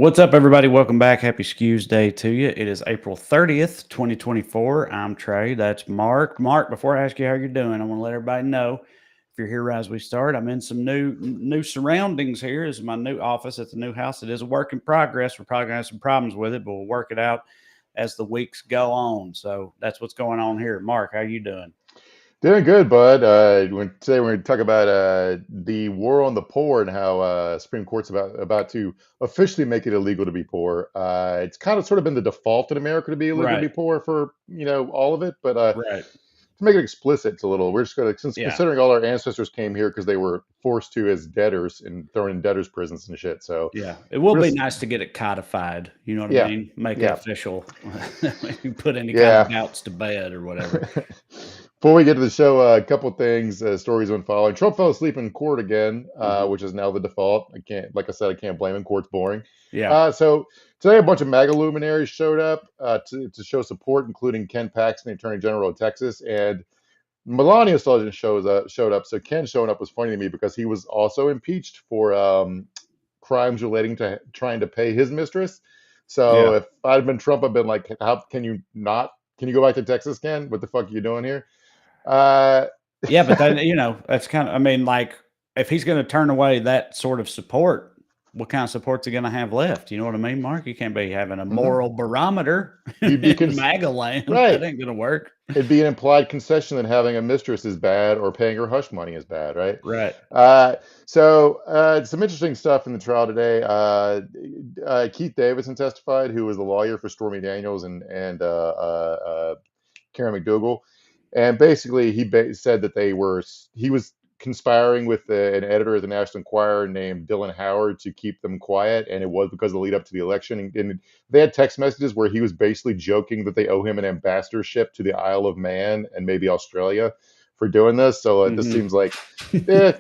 What's up, everybody? Welcome back. Happy Skews Day to you. It is April 30th, 2024. I'm Trey. That's Mark. Mark, before I ask you how you're doing, I want to let everybody know if you're here right as we start, I'm in some new surroundings here. This is my new office at the new house. It is a work in progress. We're probably going to have some problems with it, but we'll work it out as the weeks go on. So that's what's going on here. Mark, how you doing? Doing good, bud. Today we're going to talk about the war on the poor and how Supreme Court's about to officially make it illegal to be poor. It's kind of sort of been the default in America to be illegal to Right, be poor for all of it, but right. to make it explicit, it's a little. We're just going to, since Yeah. considering all our ancestors came here because they were forced to as debtors and thrown in debtors prisons and shit. So Yeah, it will we're be just nice to get it codified. You know what I yeah, mean? Make it yeah, official. You put any kind of yeah. doubts to bed or whatever. Before we get to the show, a couple things, stories on following. Trump fell asleep in court again, Mhm. which is now the default. I can't, like I said, I can't blame him. Court's boring. Yeah. So today, a bunch of MAGA luminaries showed up to show support, including Ken Paxton, the Attorney General of Texas, and Melania Sturgeon showed up. So Ken showing up was funny to me because he was also impeached for crimes relating to trying to pay his mistress. So Yeah. if I'd been Trump, I'd been like, "How can you not? Can you go back to Texas, Ken? What the fuck are you doing here?" Uh, Yeah, but then, that's kinda I mean, like, if he's gonna turn away that sort of support, what kind of support's he gonna have left? You know what I mean, Mark? You can't be having a mhm. moral barometer You'd be in MAGA land. That right. ain't gonna work. It'd be an implied concession that having a mistress is bad or paying her hush money is bad, right? Right. Some interesting stuff in the trial today. Keith Davidson testified, who was the lawyer for Stormy Daniels and Karen McDougal, and basically said that he was conspiring with an editor at the National Enquirer named Dylan Howard to keep them quiet, and it was because of the lead up to the election. And they had text messages where he was basically joking that they owe him an ambassadorship to the Isle of Man and maybe Australia for doing this. So this Mhm. seems like, eh,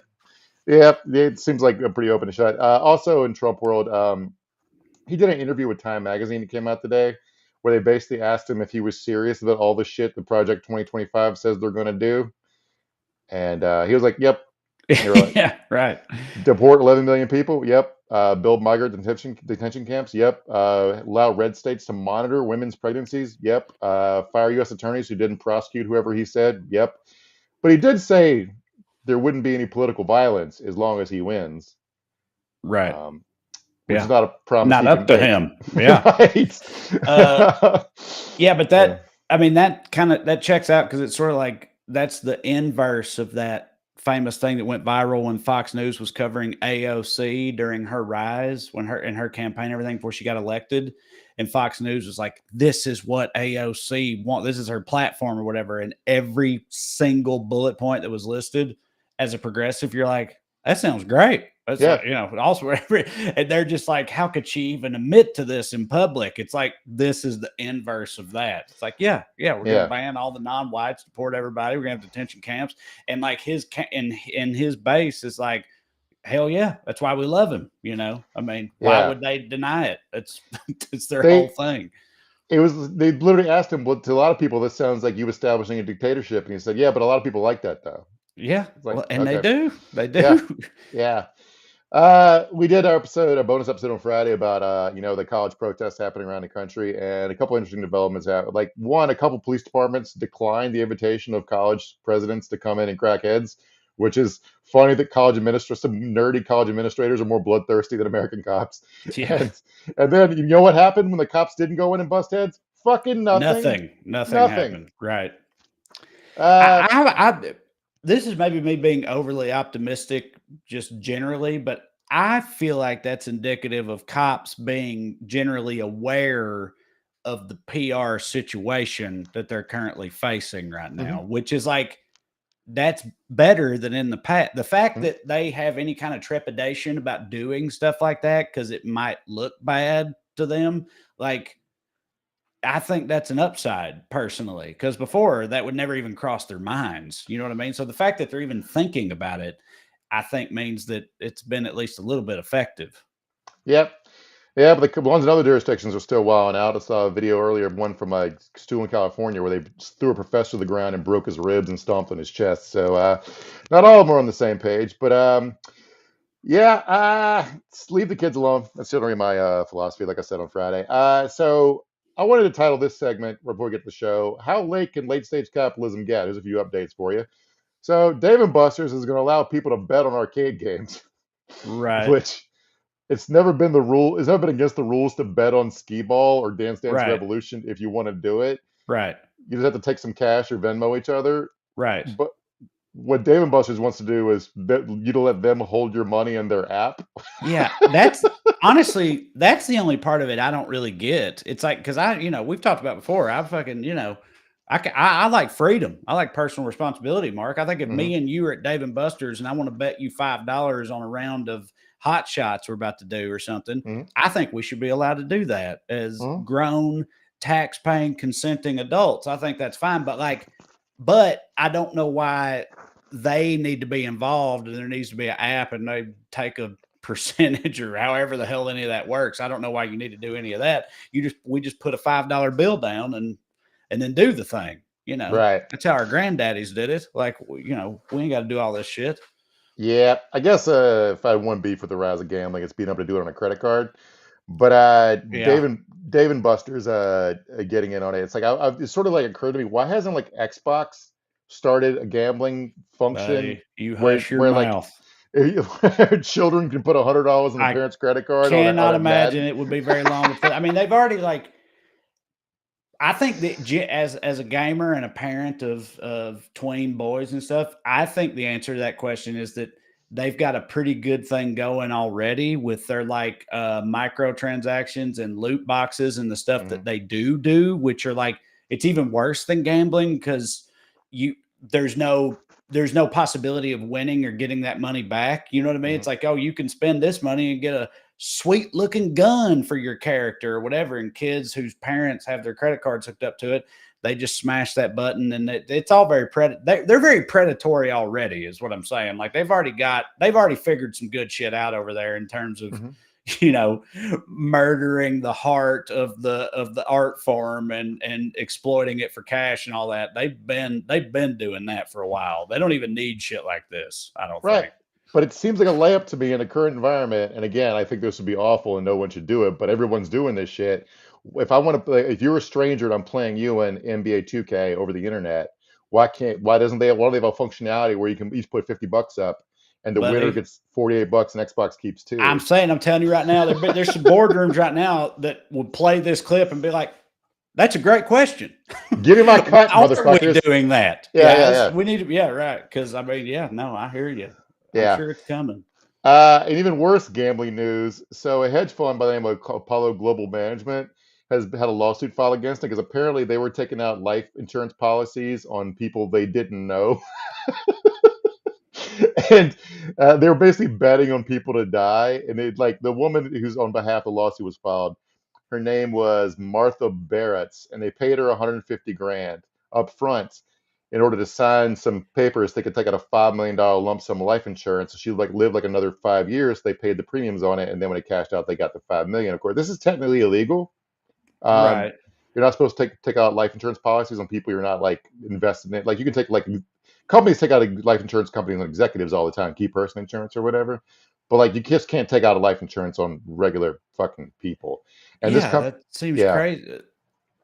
yeah, it seems like a pretty open shut. Also in Trump world, he did an interview with Time Magazine that came out today, where they basically asked him if he was serious about all the shit the Project 2025 says they're going to do, and he was like, "Yep." And they were like, Yeah, right. "Deport 11 million people? Yep. Build migrant detention camps? Yep. Allow red states to monitor women's pregnancies? Yep. Fire U.S. attorneys who didn't prosecute whoever he said? Yep." But he did say there wouldn't be any political violence as long as he wins. Right. Um, which is Yeah. not a promise Not he up can to make. him. Yeah. Right. Uh, yeah, but Yeah. that kinda that checks out because it's sorta like that's the inverse of that famous thing that went viral when Fox News was covering AOC during her rise, when her in her campaign, everything before she got elected, and Fox News was like, "This is what AOC want. This is her platform," or whatever, and every single bullet point that was listed as a progressive, you're like, "That sounds great." It's Yeah. like, also and they're just like, how could she even admit to this in public? It's like, this is the inverse of that. It's like, yeah, we're going to Yeah. ban all the non-whites, deport everybody. We're going to have detention camps. And like in his base is like, hell yeah, that's why we love him. I mean, why Yeah. would they deny it? It's, it's their whole They thing. they literally asked him, well, to a lot of people, this sounds like you establishing a dictatorship. And he said, yeah, but a lot of people like that though. Yeah. It's like, Well, and okay. they Yeah. do. Yeah. We did a bonus episode on Friday about the college protests happening around the country, and a couple interesting developments happened. Like one, a couple police departments declined the invitation of college presidents to come in and crack heads, which is funny that some nerdy college administrators are more bloodthirsty than American cops. Yeah. And and then you know what happened when the cops didn't go in and bust heads? Fucking nothing. Nothing Nothing. happened. Right. Uh, I this is maybe me being overly optimistic just generally, but I feel like that's indicative of cops being generally aware of the PR situation that they're currently facing right mhm, now, which is like that's better than in the past. The fact mhm. that they have any kind of trepidation about doing stuff like that because it might look bad to them, like I think that's an upside personally, because before that would never even cross their minds. You know what I mean? So the fact that they're even thinking about it, I think means that it's been at least a little bit effective. Yep. Yeah, but the ones in other jurisdictions are still wilding out. I saw a video earlier of one from a school in California where they just threw a professor to the ground and broke his ribs and stomped on his chest. So not all of them are on the same page. But Yeah, leave the kids alone. That's generally my philosophy, like I said on Friday. So I wanted to title this segment before we get to the show, How Late Can Late Stage Capitalism Get? Here's a few updates for you. So Dave and Buster's is going to allow people to bet on arcade games, Right. which it's never been the rule. It's never been against the rules to bet on Skee Ball or Dance Dance Right. Revolution if you want to do it. Right. You just have to take some cash or Venmo each other. Right. But what Dave and Buster's wants to do is bet you to let them hold your money in their app. Yeah, that's honestly, that's the only part of it I don't really get. It's like, because we've talked about before. I fucking, I like freedom. I like personal responsibility, Mark. I think if Hmm. me and you are at Dave and Buster's and I want to bet you $5 on a round of hot shots we're about to do or something, Hmm. I think we should be allowed to do that as Hmm. grown, tax paying, consenting adults. I think that's fine. But I don't know why they need to be involved and there needs to be an app and they take a percentage or however the hell any of that works. I don't know why you need to do any of that. We just put a $5 bill down and then do the thing. Right. That's how our granddaddies did it. Like, we ain't got to do all this shit. Yeah. I guess if I had one beef with the rise of gambling, it's being able to do it on a credit card. But Yeah, Dave and Buster's getting in on it. It's like it's sort of like occurred to me, why hasn't like Xbox started a gambling function buddy, you where hush your like mouth. children can put $100 on the I parents' credit card on cannot a imagine Madden? it would be very long to put. I mean, they've already like I think that as a gamer and a parent of tween boys and stuff, I think the answer to that question is that they've got a pretty good thing going already with their like microtransactions and loot boxes and the stuff Hmm. that they do, which are like it's even worse than gambling because you there's no there's no possibility of winning or getting that money back. You know what I mean? Hmm. It's like, oh, you can spend this money and get a sweet looking gun for your character or whatever. And kids whose parents have their credit cards hooked up to it, they just smash that button and it's all very they're very predatory already, is what I'm saying. Like they've already figured some good shit out over there in terms of Hmm. murdering the heart of the art form and exploiting it for cash and all that. They've been doing that for a while. They don't even need shit like this, I don't Right. think. But it seems like a layup to me in the current environment. And again, I think this would be awful and no one should do it, but everyone's doing this shit. If I want to play, if you're a stranger and I'm playing you in NBA 2K over the internet, why don't they have a functionality where you can each put $50 up and the winner Buddy, gets $48 and Xbox keeps two? I'm telling you right now, there's some boardrooms right now that would play this clip and be like, "That's a great question. Give me my Why cut, aren't we motherfuckers. doing that?" Yeah, Yeah, yeah, yeah. we need to. Yeah, right. Because I mean, yeah, no, I hear you. I'm Yeah. sure it's coming. And even worse gambling news. So a hedge fund by the name of Apollo Global Management has had a lawsuit filed against it because apparently they were taking out life insurance policies on people they didn't know, and they were basically betting on people to die. And it like the woman who's on behalf of the lawsuit was filed. Her name was Martha Barrett, and they paid her 150 grand up front in order to sign some papers. They could take out a $5 million lump sum of life insurance. So she like lived like another 5 years. They paid the premiums on it, and then when it cashed out, they got the 5 million. Of course, this is technically illegal. Um, Right. you're not supposed to take out life insurance policies on people you're not like invested in it. Like you can take like companies take out life insurance companies on executives all the time, key person insurance or whatever. But like you just can't take out a life insurance on regular fucking people. And this Yeah, company, that seems yeah. crazy.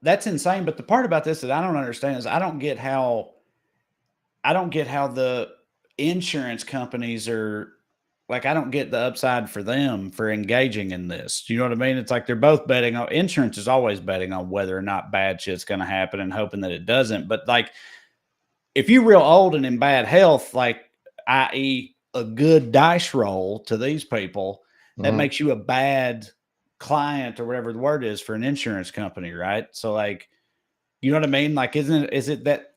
That's insane. But the part about this that I don't understand is I don't get how the insurance companies are like, I don't get the upside for them for engaging in this. Do you know what I mean? It's like they're both betting on insurance is always betting on whether or not bad shit's going to happen and hoping that it doesn't. But like, if you're real old and in bad health, like, i.e., a good dice roll to these people, that Hmm. makes you a bad client or whatever the word is for an insurance company, right? So, like, you know what I mean? Like, is it that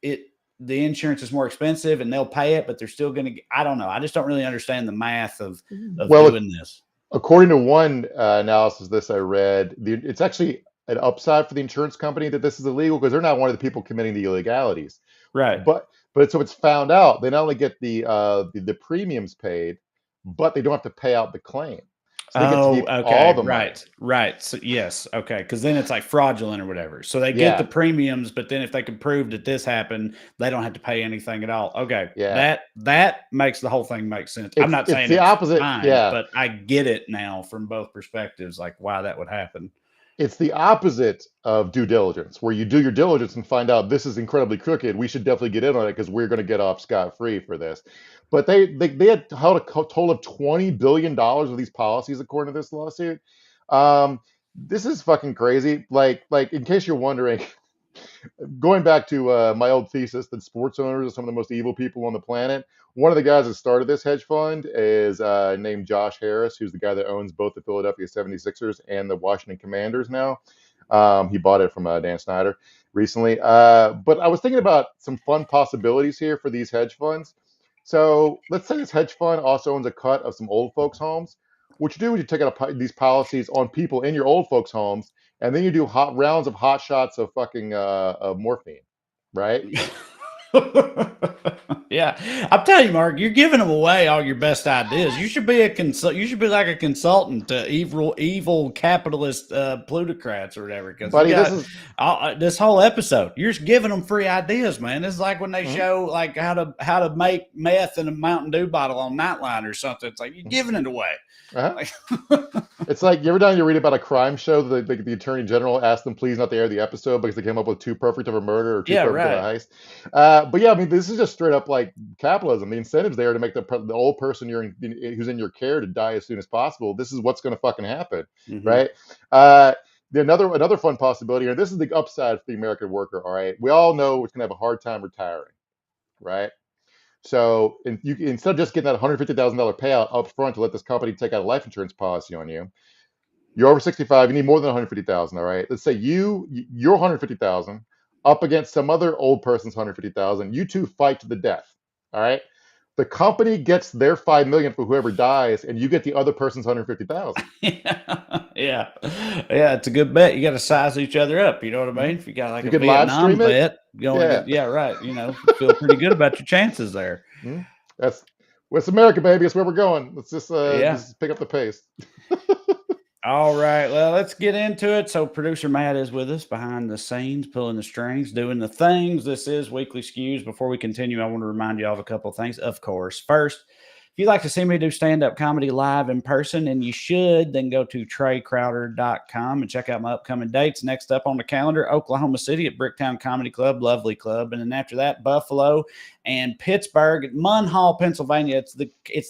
the insurance is more expensive and they'll pay it, but they're still going to? I don't know. I just don't really understand the math of Well, doing this. according to one analysis of this I read, it's actually an upside for the insurance company that this is illegal because they're not one of the people committing the illegalities. Right. But so it's found out they not only get the premiums paid, but they don't have to pay out the claim. So they get to keep all the money. Right. So, yes. Okay. Because then it's like fraudulent or whatever. So they get Yeah. the premiums, but then if they can prove that this happened, they don't have to pay anything at all. Okay. Yeah. That makes the whole thing make sense. I'm not It's saying the it's opposite. fine, Yeah. but I get it now from both perspectives, like why that would happen. It's the opposite of due diligence, where you do your diligence and find out this is incredibly crooked. We should definitely get in on it because we're going to get off scot free for this. But they had held a total of $20 billion of these policies according to this lawsuit. This is fucking crazy. Like in case you're wondering, going back to my old thesis that sports owners are some of the most evil people on the planet. One of the guys that started this hedge fund is named Josh Harris, who's the guy that owns both the Philadelphia 76ers and the Washington Commanders now. He bought it from Dan Snyder recently. But I was thinking about some fun possibilities here for these hedge funds. So let's say this hedge fund also owns a cut of some old folks' homes. What you do is you take out these policies on people in your old folks' homes, and then you do hot rounds of hot shots of fucking of morphine, right? Yeah, I'm telling you, Mark, you're giving them away all your best ideas. You should be You should be like a consultant to evil capitalist plutocrats or whatever. Because Buddy, this whole episode, you're just giving them free ideas, man. It's like when they show like how to make meth in a Mountain Dew bottle on Nightline or something. It's like you're giving it away. It's like, you ever done you read about a crime show that the attorney general asked them please not to air the episode because they came up with too perfect of a murder or too perfect of a heist. But yeah, I mean, this is just straight up like capitalism. The incentive's there to make the old person who's in your care to die as soon as possible. This is what's going to fucking happen, right? Another fun possibility, and this is the upside for the American worker. All right, we all know it's going to have a hard time retiring, right? So instead of just getting that $150,000 payout up front to let this company take out a life insurance policy on you, you're over 65. You need more than 150,000. All right. Let's say you're 150,000 up against some other old person's 150,000. You two fight to the death. All right. The company gets their 5 million for whoever dies, and you get the other person's 150,000. Yeah. It's a good bet. You got to size each other up. You know what I mean? If you got like a Vietnam bet, right. You know, feel pretty good about your chances there. It's America, baby. It's where we're going. Let's just pick up the pace. All right. Well, let's get into it. So producer Matt is with us behind the scenes, pulling the strings, doing the things. This is Weekly Skews. Before we continue, I want to remind you of a couple of things. Of course, first, if you'd like to see me do stand-up comedy live in person, and you should, then go to TreyCrowder.com and check out my upcoming dates. Next up on the calendar, Oklahoma City at Bricktown Comedy Club, lovely club. And then after that, Buffalo and Pittsburgh at Munhall, Pennsylvania. It's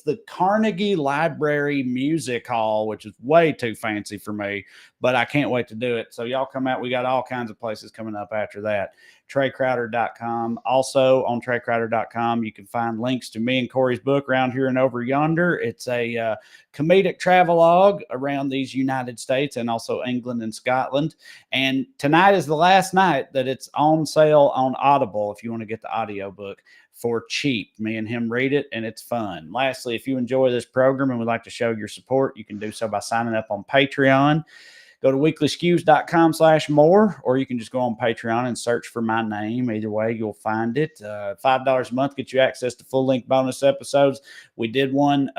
the Carnegie Library Music Hall, which is way too fancy for me, but I can't wait to do it. So y'all come out. We got all kinds of places coming up after that. TreyCrowder.com. Also on TreyCrowder.com, you can find links to me and Corey's book, Around Here and Over Yonder. It's a comedic travelogue around these United States and also England and Scotland. And tonight is the last night that it's on sale on Audible if you want to get the audiobook for cheap. Me and him read it, and it's fun. Lastly, if you enjoy this program and would like to show your support, you can do so by signing up on Patreon. Go to weeklyskews.com/more, or you can just go on Patreon and search for my name. Either way, you'll find it. $5 a month gets you access to full-length bonus episodes. We did one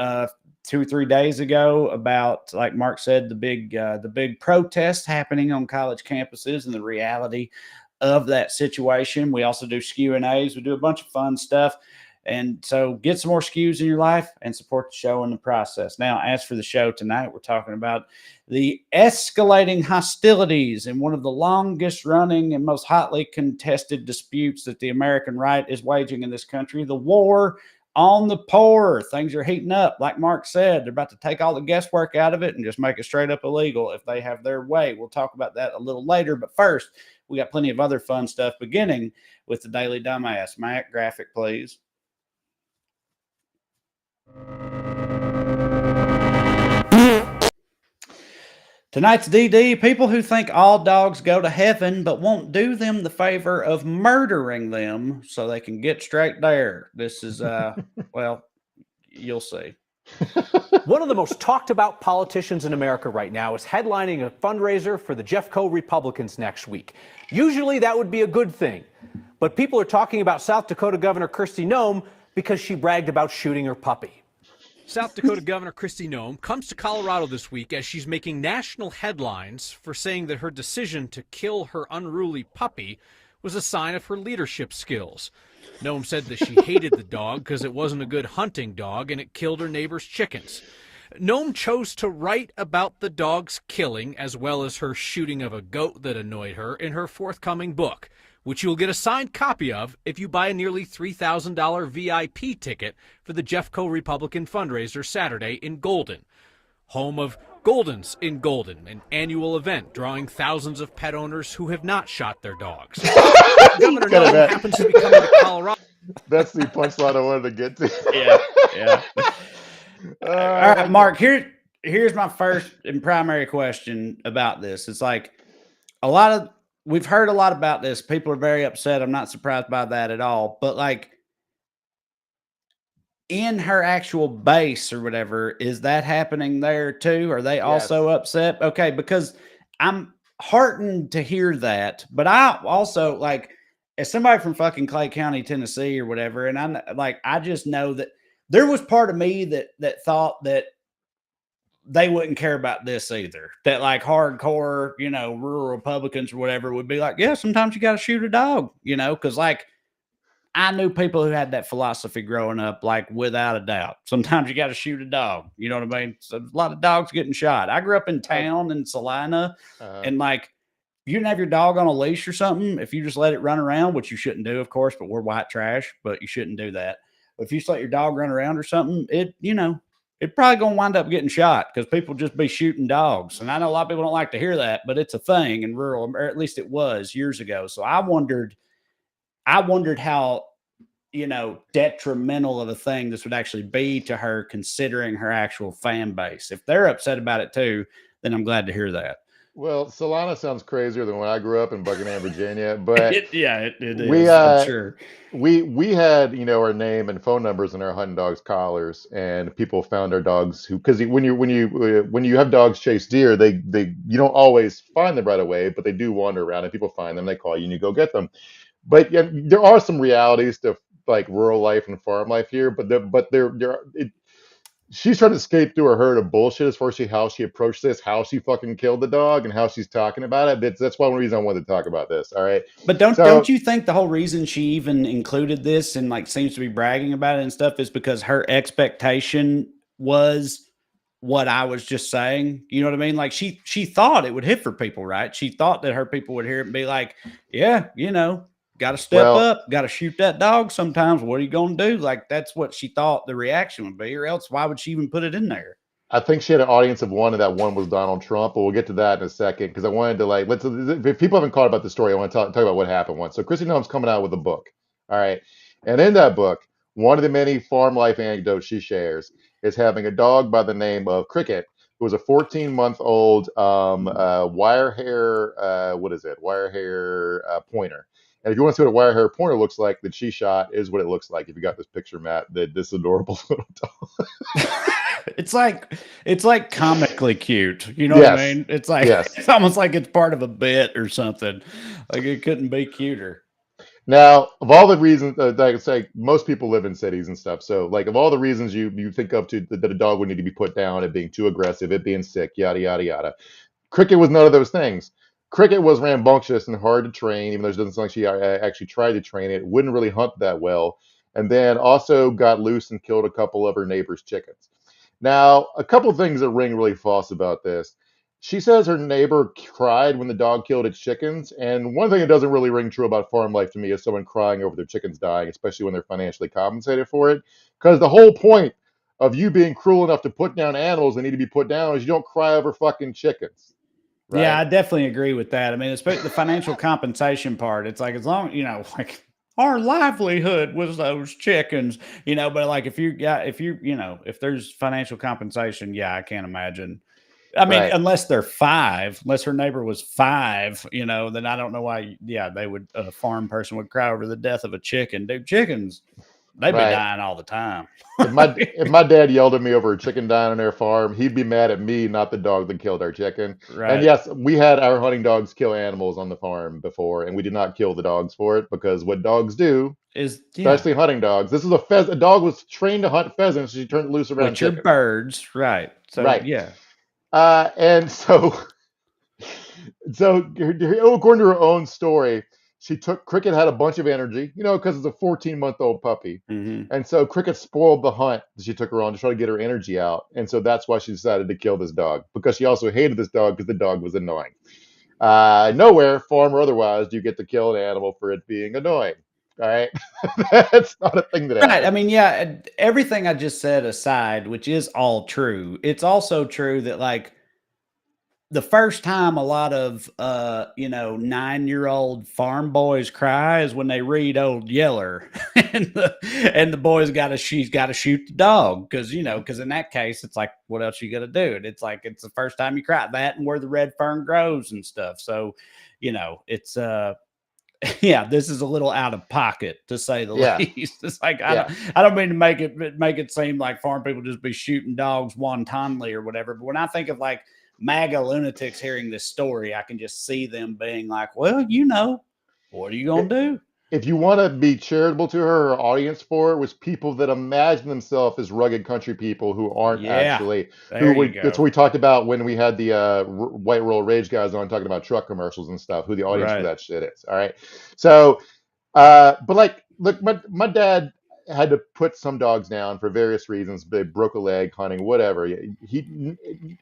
2 or 3 days ago about, like Mark said, the big protest happening on college campuses and the reality of that situation. We also do Q&As. We do a bunch of fun stuff. And so get some more Skews in your life and support the show in the process. Now, as for the show tonight, we're talking about the escalating hostilities in one of the longest running and most hotly contested disputes that the American right is waging in this country, the war on the poor. Things are heating up. Like Mark said, they're about to take all the guesswork out of it and just make it straight up illegal if they have their way. We'll talk about that a little later. But first, we got plenty of other fun stuff, beginning with the Daily Dumbass. Matt, graphic, please. Tonight's DD, people who think all dogs go to heaven but won't do them the favor of murdering them so they can get straight there. This is, well, you'll see. One of the most talked about politicians in America right now is headlining a fundraiser for the Jeffco Republicans next week. Usually that would be a good thing, but people are talking about South Dakota Governor Christi Noem because she bragged about shooting her puppy. South Dakota Governor Christi Noem comes to Colorado this week as she's making national headlines for saying that her decision to kill her unruly puppy was a sign of her leadership skills. Noem said that she hated the dog because it wasn't a good hunting dog and it killed her neighbor's chickens. Noem chose to write about the dog's killing as well as her shooting of a goat that annoyed her in her forthcoming book, which you'll get a signed copy of if you buy a nearly $3,000 VIP ticket for the Jeffco Republican fundraiser Saturday in Golden, home of Goldens in Golden, an annual event drawing thousands of pet owners who have not shot their dogs. Governor Noem happens to be coming to Colorado. That's the punchline I wanted to get to. Yeah. All right, Mark, here's my first and primary question about this. It's like we've heard a lot about this. People are very upset. I'm not surprised by that at all. But like in her actual base or whatever, is that happening there too? Are they also upset? Okay, because I'm heartened to hear that. But I also like, as somebody from fucking Clay County, Tennessee or whatever, and I just know that there was part of me that thought that they wouldn't care about this either. That like hardcore, rural Republicans or whatever would be like, yeah, sometimes you got to shoot a dog, because like I knew people who had that philosophy growing up, like without a doubt. Sometimes you got to shoot a dog. You know what I mean? So a lot of dogs getting shot. I grew up in town in Salina, and like you didn't have your dog on a leash or something. If you just let it run around, which you shouldn't do, of course, but we're white trash, but you shouldn't do that. If you just let your dog run around or something, it probably going to wind up getting shot because people just be shooting dogs. And I know a lot of people don't like to hear that, but it's a thing in rural, or at least it was years ago. So I wondered how, detrimental of a thing this would actually be to her considering her actual fan base. If they're upset about it too, then I'm glad to hear that. Well, Solana sounds crazier than when I grew up in Buckingham, Virginia, but it is, I'm sure. We had, our name and phone numbers in our hunting dogs collars, and people found our dogs because when you have dogs chase deer, they you don't always find them right away, but they do wander around and people find them, they call you and you go get them. But yeah, there are some realities to like rural life and farm life here, she's trying to skate through a herd of bullshit as far as how she approached this, how she fucking killed the dog, and how she's talking about it. That's one reason I wanted to talk about this. All right. But don't you think the whole reason she even included this and like seems to be bragging about it and stuff is because her expectation was what I was just saying? You know what I mean? Like she thought it would hit for people, right? She thought that her people would hear it and be like, yeah, got to step up, got to shoot that dog sometimes. What are you going to do? Like, that's what she thought the reaction would be, or else why would she even put it in there? I think she had an audience of one, and that one was Donald Trump, but we'll get to that in a second because I wanted to if people haven't caught about the story, I want to talk about what happened once. So Christi Noem's coming out with a book. All right. And in that book, one of the many farm life anecdotes she shares is having a dog by the name of Cricket, who was a 14-month-old wire hair, pointer. And if you want to see what a wire hair pointer looks like that she shot, is what it looks like. If you got this picture, Matt, this adorable little dog. It's like comically cute. You know what I mean? It's like It's almost like it's part of a bit or something. Like it couldn't be cuter. Now, of all the reasons, it's like most people live in cities and stuff. So, like, of all the reasons you think of that a dog would need to be put down, it being too aggressive, it being sick, yada yada yada. Cricket was none of those things. Cricket was rambunctious and hard to train, even though it doesn't sound like she actually tried to train it. Wouldn't really hunt that well, and then also got loose and killed a couple of her neighbor's chickens. Now, a couple things that ring really false about this. She says her neighbor cried when the dog killed its chickens. And one thing that doesn't really ring true about farm life to me is someone crying over their chickens dying, especially when they're financially compensated for it. Because the whole point of you being cruel enough to put down animals that need to be put down is you don't cry over fucking chickens. Right? Yeah, I definitely agree with that. I mean, especially the financial compensation part. It's like, as long, like our livelihood was those chickens, but like if there's financial compensation, yeah, I can't imagine. I mean, unless they're 5, unless her neighbor was 5, then I don't know why. Yeah, they would, a farm person would cry over the death of a chicken. Dude, chickens They'd be Right. dying all the time. If my dad yelled at me over a chicken dying on their farm, he'd be mad at me, not the dog that killed our chicken. And Right. yes, we had our hunting dogs kill animals on the farm before, and we did not kill the dogs for it because what dogs do, especially hunting dogs, this is a dog was trained to hunt pheasants. She turned it loose around which are chickens. birds, right? So Right. yeah. And so according to her own story, Cricket had a bunch of energy, because it's a 14-month-old puppy. Mm-hmm. And so Cricket spoiled the hunt that she took her on to try to get her energy out. And so that's why she decided to kill this dog, because she also hated this dog because the dog was annoying. Nowhere, farm or otherwise, do you get to kill an animal for it being annoying. All right. That's not a thing that happens. Right. I mean, yeah, everything I just said aside, which is all true, it's also true that like the first time a lot of 9-year-old farm boys cry is when they read Old Yeller and the boys she's gotta shoot the dog because in that case it's like what else you gotta do? And it's like it's the first time you cry that and where the red fern grows and stuff. So it's yeah, this is a little out of pocket to say the least. It's like I don't mean to make it seem like farm people just be shooting dogs wantonly or whatever. But when I think of like MAGA lunatics hearing this story, I can just see them being like, well, what are you going to do? If you want to be charitable to her audience for it was people that imagine themselves as rugged country people who aren't actually. That's what we talked about when we had the White Roll Rage guys on talking about truck commercials and stuff, who the audience for that shit is. All right. So, but like, look, my dad had to put some dogs down for various reasons. They broke a leg hunting, whatever. He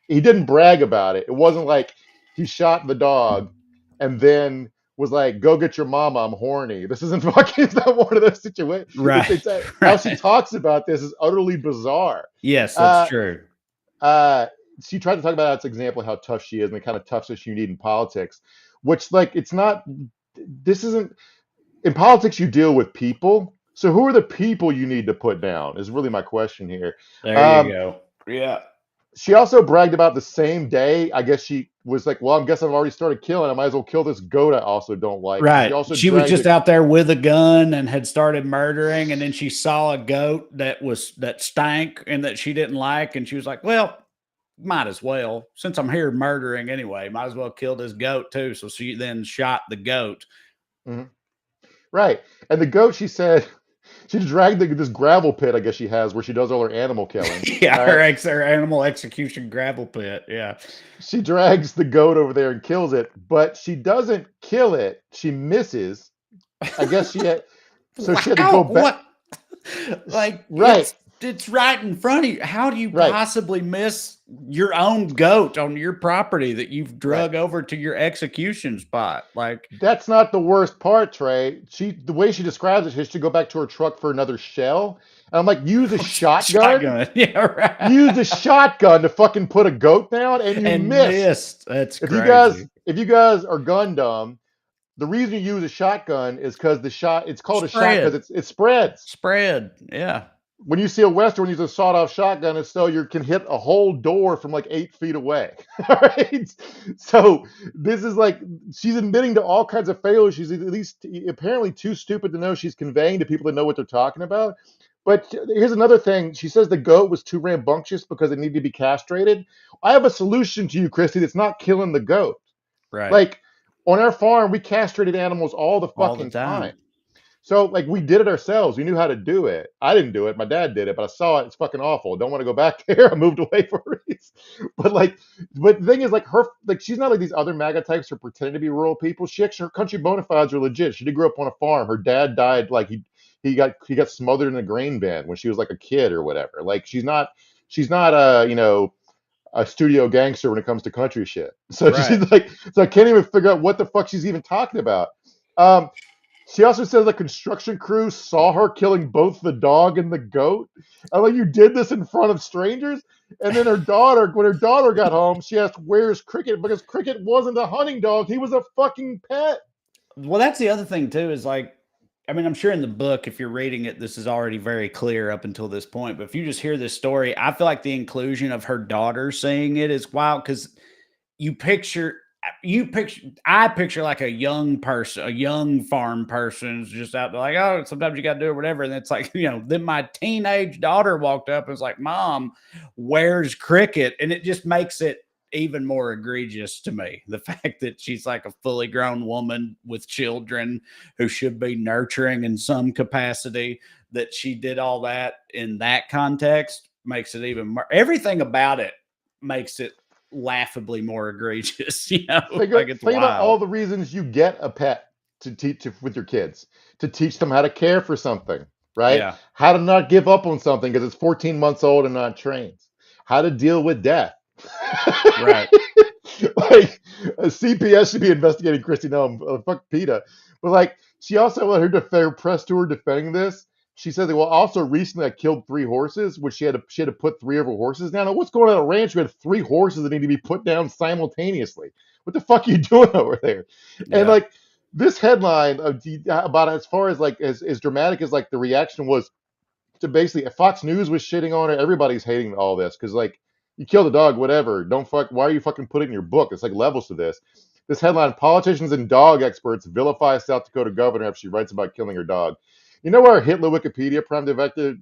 didn't brag about it. It wasn't like he shot the dog and then was like, go get your mama, I'm horny. This isn't fucking, it's not one of those situations. Right. How she talks about this is utterly bizarre. Yes, that's true. She tried to talk about that example of how tough she is and the kind of toughness you need in politics, which like, this isn't, in politics you deal with people. So who are the people you need to put down is really my question here. There you go. Yeah. She also bragged about the same day. I guess she was like, well, I guess I've already started killing. I might as well kill this goat I also don't like. Right. She was just out there with a gun and had started murdering. And then she saw a goat that stank and that she didn't like. And she was like, well, might as well, since I'm here murdering anyway, might as well kill this goat too. So she then shot the goat. Mm-hmm. Right. And the goat, she said, she dragged this gravel pit, I guess she has, where she does all her animal killing. Yeah, her animal execution gravel pit. Yeah. She drags the goat over there and kills it, but she doesn't kill it. She misses. I guess she had. So she had to go back. What? Like, right. It's right in front of you. How do you possibly miss your own goat on your property that you've drug over to your execution spot? Like, that's not the worst part, Trey. The way she describes it, she has to go back to her truck for another shell. And I'm like, use a shotgun. Yeah, right. Use a shotgun to fucking put a goat down, and you missed. That's crazy. If you guys are gun dumb, the reason you use a shotgun is because it's called a shot because it spreads. Spread, yeah. When you see a Western use a sawed-off shotgun, it's so you can hit a whole door from like 8 feet away. All right. So this is like she's admitting to all kinds of failures. She's at least apparently too stupid to know she's conveying to people that know what they're talking about. But here's another thing. She says the goat was too rambunctious because it needed to be castrated. I have a solution to you, Christy, that's not killing the goat. Right. Like on our farm, we castrated animals all the fucking time. So, like, we did it ourselves. We knew how to do it. I didn't do it. My dad did it, but I saw it. It's fucking awful. Don't want to go back there. I moved away for a reason. But the thing is, like, she's not like these other MAGA types who are pretending to be rural people. Her country bona fides are legit. She did grow up on a farm. Her dad died, like, he got smothered in a grain bin when she was like a kid or whatever. Like, she's not a studio gangster when it comes to country shit. So she's like, so I can't even figure out what the fuck she's even talking about. She also says the construction crew saw her killing both the dog and the goat. I'm like, you did this in front of strangers? And then when her daughter got home, she asked, where's Cricket? Because Cricket wasn't a hunting dog. He was a fucking pet. Well, that's the other thing too, is like, I mean, I'm sure in the book, if you're reading it, this is already very clear up until this point. But if you just hear this story, I feel like the inclusion of her daughter saying it is wild because you picture I picture like a young person, a young farm person's just out there like, oh, sometimes you got to do it, whatever. And it's like, then my teenage daughter walked up and was like, Mom, where's Cricket? And it just makes it even more egregious to me. The fact that she's like a fully grown woman with children who should be nurturing in some capacity, that she did all that in that context makes it even more, everything about it makes it laughably more egregious, Think, like it's think about all wild. the reasons you get a pet to teach with your kids, to teach them how to care for something, right? Yeah, How to not give up on something because it's 14 months old and not trained. How to deal with death. right. Like CPS should be investigating Christi Noem. Fuck PETA. But like, she also had her press tour defending this. She said that, well, also recently I killed 3 horses, which she had to put 3 of her horses down. Now, what's going on at a ranch? We had 3 horses that need to be put down simultaneously. What the fuck are you doing over there? And Yeah. like this headline about as far as like as dramatic as like the reaction was to basically Fox News was shitting on her. Everybody's hating all this because like you killed a dog, whatever. Don't fuck. Why are you fucking putting it in your book? It's like levels to this. This headline: Politicians and dog experts vilify South Dakota governor after she writes about killing her dog. You know where Hitler Wikipedia prime directed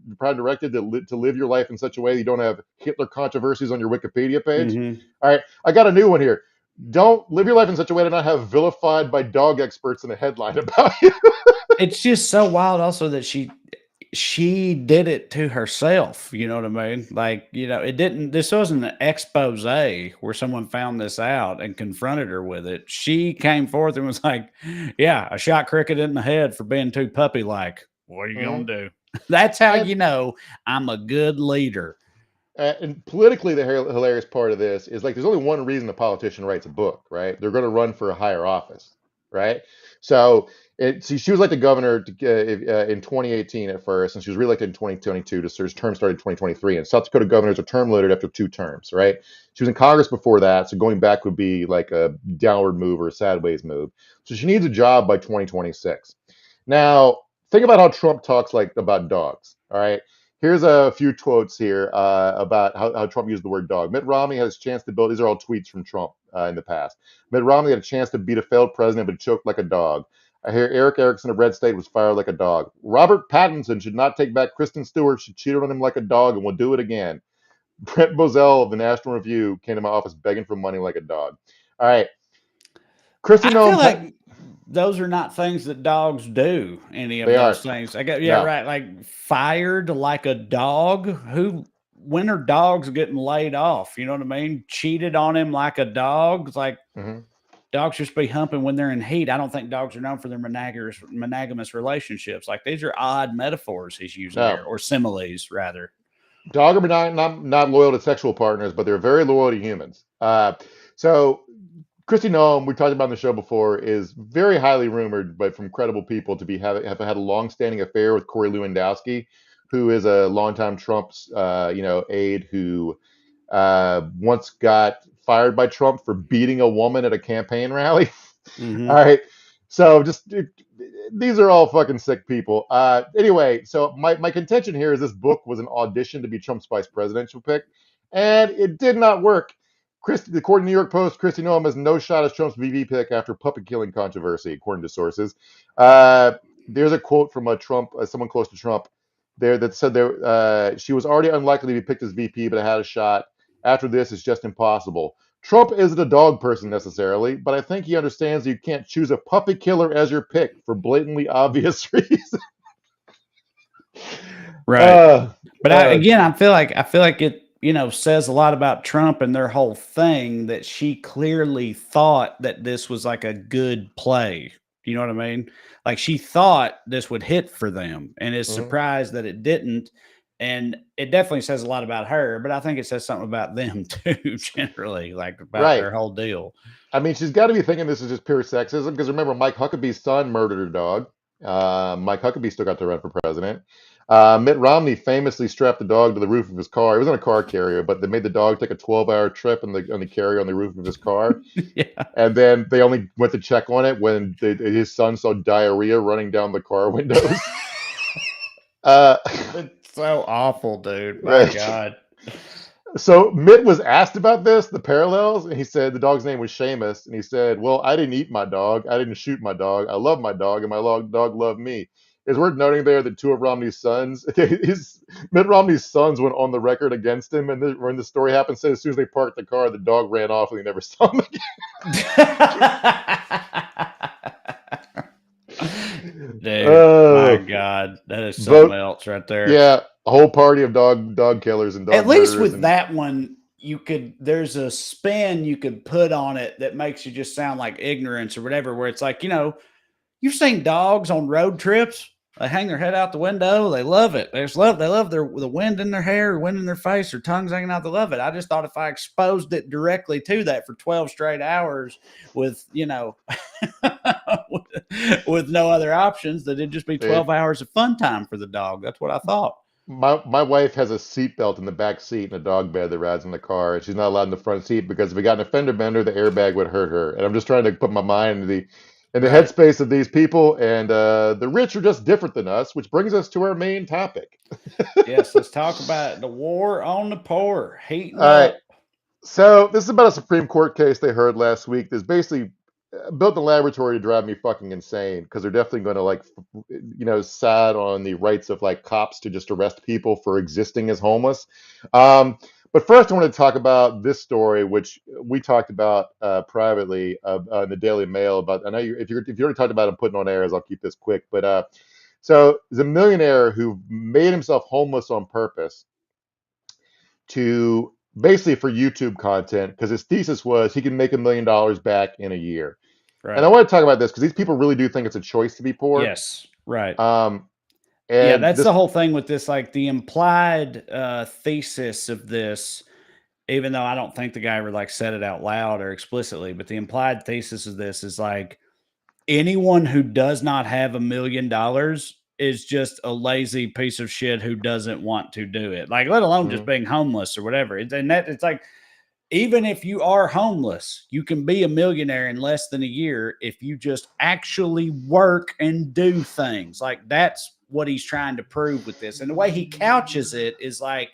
to live your life in such a way that you don't have Hitler controversies on your Wikipedia page? Mm-hmm. All right, I got a new one here. Don't live your life in such a way to not have vilified by dog experts in a headline about you. It's just so wild also that she did it to herself. You know what I mean? Like, this wasn't an expose where someone found this out and confronted her with it. She came forth and was like, yeah, I shot Cricket in the head for being too puppy like. What are you going to do? That's how And I'm a good leader. And politically, the hilarious part of this is like there's only one reason a politician writes a book, right? They're going to run for a higher office, right? So she was like the governor in 2018 at first, and she was reelected in 2022. So her term started in 2023. And South Dakota governors are term limited after 2 terms, right? She was in Congress before that, so going back would be like a downward move or a sideways move. So she needs a job by 2026. Now, think about how Trump talks like about dogs, all right? Here's a few quotes here about how Trump used the word dog. Mitt Romney had his chance to build, these are all tweets from Trump in the past. Mitt Romney had a chance to beat a failed president, but choked like a dog. I hear Eric Erickson of Red State was fired like a dog. Robert Pattinson should not take back Kristen Stewart. She cheated on him like a dog and will do it again. Brent Bozell of the National Review came to my office begging for money like a dog. All right. Christi I feel Noem, like those are not things that dogs do. Any of they those are. things. I guess, No. right. Like fired like a dog. When are dogs getting laid off? You know what I mean? Cheated on him like a dog. It's like dogs just be humping when they're in heat. I don't think dogs are known for their monogamous relationships. Like these are odd metaphors he's using No. here, or similes rather. Dog are not loyal to sexual partners, but they're very loyal to humans. So Christi Noem, we talked about on the show before, is very highly rumored, but from credible people, to have had a long-standing affair with Corey Lewandowski, who is a longtime Trump's aide who once got fired by Trump for beating a woman at a campaign rally. Mm-hmm. All right, so these are all fucking sick people. Anyway, so my contention here is this book was an audition to be Trump's vice presidential pick, and it did not work. According to the New York Post, Christi Noem has no shot as Trump's VP pick after puppet killing controversy, according to sources. There's a quote from someone close to Trump, there that said she was already unlikely to be picked as VP, but had a shot. After this, it's just impossible. Trump isn't a dog person necessarily, but I think he understands that you can't choose a puppy killer as your pick for blatantly obvious reasons. Right. But I feel like it, says a lot about Trump and their whole thing that she clearly thought that this was like a good play. You know what I mean? Like she thought this would hit for them and is surprised that it didn't. And it definitely says a lot about her, but I think it says something about them too, generally, like about their whole deal. I mean, she's got to be thinking this is just pure sexism because remember, Mike Huckabee's son murdered her dog. Mike Huckabee still got to run for president. Mitt Romney famously strapped the dog to the roof of his car. It was in a car carrier, but they made the dog take a 12-hour trip on the carrier on the roof of his car. Yeah. And then they only went to check on it when his son saw diarrhea running down the car windows. It's so awful, dude. My God. So Mitt was asked about this, the parallels, and he said the dog's name was Seamus, and he said, "Well, I didn't eat my dog, I didn't shoot my dog, I love my dog, and my dog loved me." It's worth noting there that two of Romney's sons, Mitt Romney's sons, went on the record against him, and when the story happened, said as soon as they parked the car, the dog ran off, and they never saw him again. Dude, my God, that is something else right there. Yeah, a whole party of dog killers and dog At least with murderers that one, there's a spin you could put on it that makes you just sound like ignorance or whatever, where it's like, you've seen dogs on road trips. They hang their head out the window. They love it. They love the wind in their hair, wind in their face, their tongues hanging out. They love it. I just thought if I exposed it directly to that for 12 straight hours with, with no other options, that it'd just be 12 hours of fun time for the dog. That's what I thought. My wife has a seatbelt in the back seat and a dog bed that rides in the car, and she's not allowed in the front seat because if we got an fender bender, the airbag would hurt her. And I'm just trying to put my mind in the headspace of these people, and the rich are just different than us, which brings us to our main topic. Yes, let's talk about the war on the poor. Heating All up. right. So this is about a Supreme Court case they heard last week. That's basically built in a laboratory to drive me fucking insane because they're definitely going to sad on the rights of like cops to just arrest people for existing as homeless. But first, I want to talk about this story, which we talked about privately in the Daily Mail. About I know if you already talked about it, putting on airs, I'll keep this quick. But so there's a millionaire who made himself homeless on purpose to basically for YouTube content because his thesis was he can make $1 million back in a year. Right. And I want to talk about this because these people really do think it's a choice to be poor. Yes, right. And that's the whole thing with this, like the implied thesis of this, even though I don't think the guy ever like said it out loud or explicitly, but the implied thesis of this is like anyone who does not have $1 million is just a lazy piece of shit who doesn't want to do it. Like, let alone just being homeless or whatever. It's like, even if you are homeless, you can be a millionaire in less than a year if you just actually work and do things. Like, that's what he's trying to prove with this. And the way he couches it is like,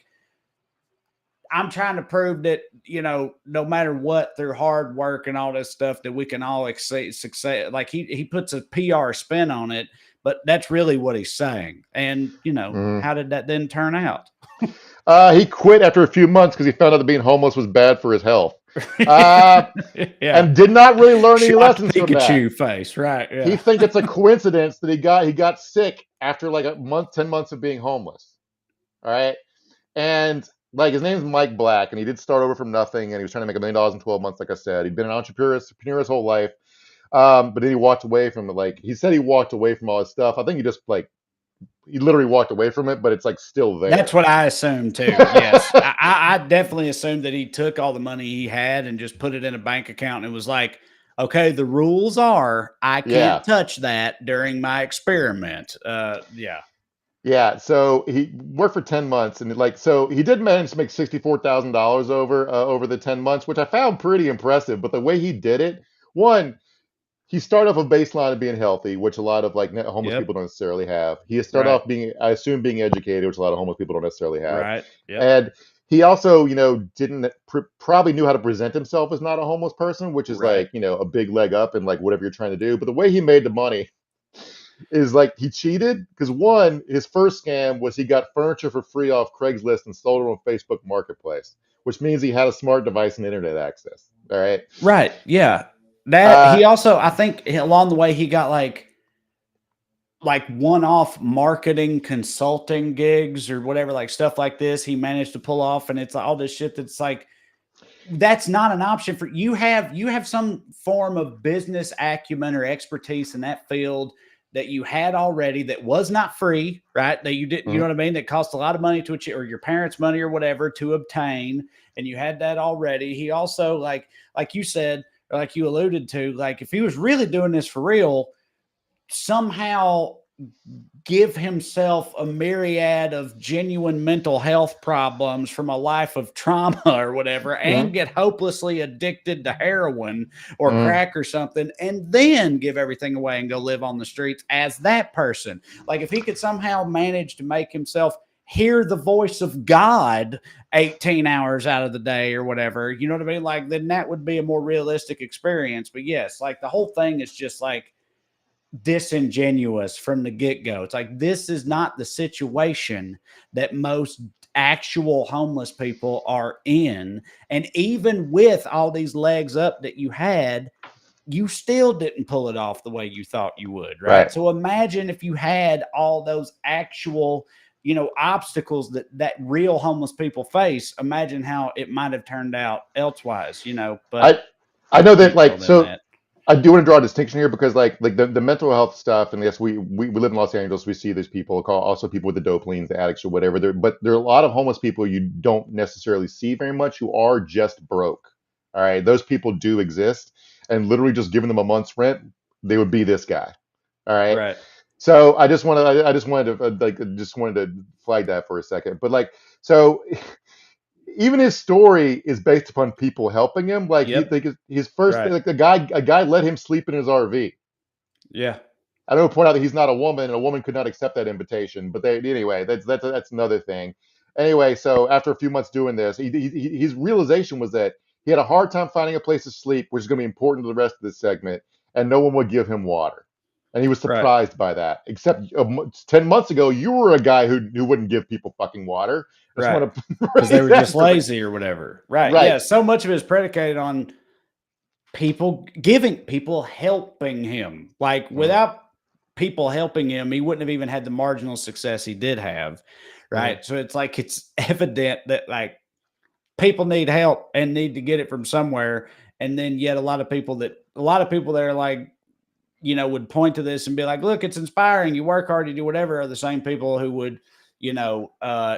I'm trying to prove that, no matter what, through hard work and all this stuff, that we can all success. Like he puts a PR spin on it, but that's really what he's saying. And, how did that then turn out? He quit after a few months because he found out that being homeless was bad for his health. And did not really learn any lessons from that. Pikachu face, right? Yeah. He thinks it's a coincidence that he got sick after like a month, 10 months of being homeless. All right. And like his name's Mike Black, and he did start over from nothing, and he was trying to make $1 million in 12 months, like I said. He'd been an entrepreneur his whole life. But then he walked away from it. Like he said he walked away from all his stuff. I think he literally walked away from it, but it's like still there. That's what I assumed too. Yes. I definitely assumed that he took all the money he had and just put it in a bank account and was like, okay, the rules are I can't touch that during my experiment. Yeah, so he worked for 10 months, and so he did manage to make $64,000 over the 10 months, which I found pretty impressive. But the way he did it, one, he started off a baseline of being healthy, which a lot of like homeless people don't necessarily have. He started off being educated, which a lot of homeless people don't necessarily have. Right. Yep. And he also, didn't probably knew how to present himself as not a homeless person, which is like, a big leg up in like whatever you're trying to do. But the way he made the money is like he cheated because one, his first scam was he got furniture for free off Craigslist and sold it on Facebook Marketplace, which means he had a smart device and internet access. All right. Right. Yeah. That he also, I think along the way, he got like one-off marketing consulting gigs or whatever, like stuff like this he managed to pull off. And it's all this shit that's like, that's not an option for you. Have some form of business acumen or expertise in that field that you had already that was not free, right? That you didn't, you know what I mean? That cost a lot of money to achieve, or your parents' money or whatever to obtain. And you had that already. He also, like you said, or like you alluded to, like if he was really doing this for real, somehow give himself a myriad of genuine mental health problems from a life of trauma or whatever, and get hopelessly addicted to heroin or crack or something, and then give everything away and go live on the streets as that person. Like if he could somehow manage to make himself hear the voice of God 18 hours out of the day or whatever. You know what I mean? Like, then that would be a more realistic experience. But yes, like the whole thing is just like disingenuous from the get-go. It's like, this is not the situation that most actual homeless people are in. And even with all these legs up that you had, you still didn't pull it off the way you thought you would, right? Right. So imagine if you had all those actual, obstacles that real homeless people face. Imagine how it might have turned out elsewise, but I know more that, like, detailed than so that. I do want to draw a distinction here because, like the mental health stuff, and yes, we live in Los Angeles. We see these people, also people with the dope leans, the addicts, or whatever. But there are a lot of homeless people you don't necessarily see very much who are just broke. All right, those people do exist, and literally just giving them a month's rent, they would be this guy. All right. Right. So I just wanted to flag that for a second. But like, so even his story is based upon people helping him. Like, Yep. his first, Right. like, a guy let him sleep in his RV. Yeah. I don't point out that he's not a woman, and a woman could not accept that invitation. But anyway, that's another thing. Anyway, so after a few months doing this, his realization was that he had a hard time finding a place to sleep, which is going to be important to the rest of this segment, and no one would give him water. And he was Right. surprised by that. Except 10 months ago, you were a guy who wouldn't give people fucking water. I just Right. want to Because they raise were that just for the lazy or whatever. Right. right. Yeah. So much of it is predicated on people helping him. Like, Mhm. without people helping him, he wouldn't have even had the marginal success he did have. Right. So it's like, it's evident that, like, people need help and need to get it from somewhere. And then yet a lot of people that are like, would point to this and be like, look, it's inspiring. You work hard, you do whatever, are the same people who would,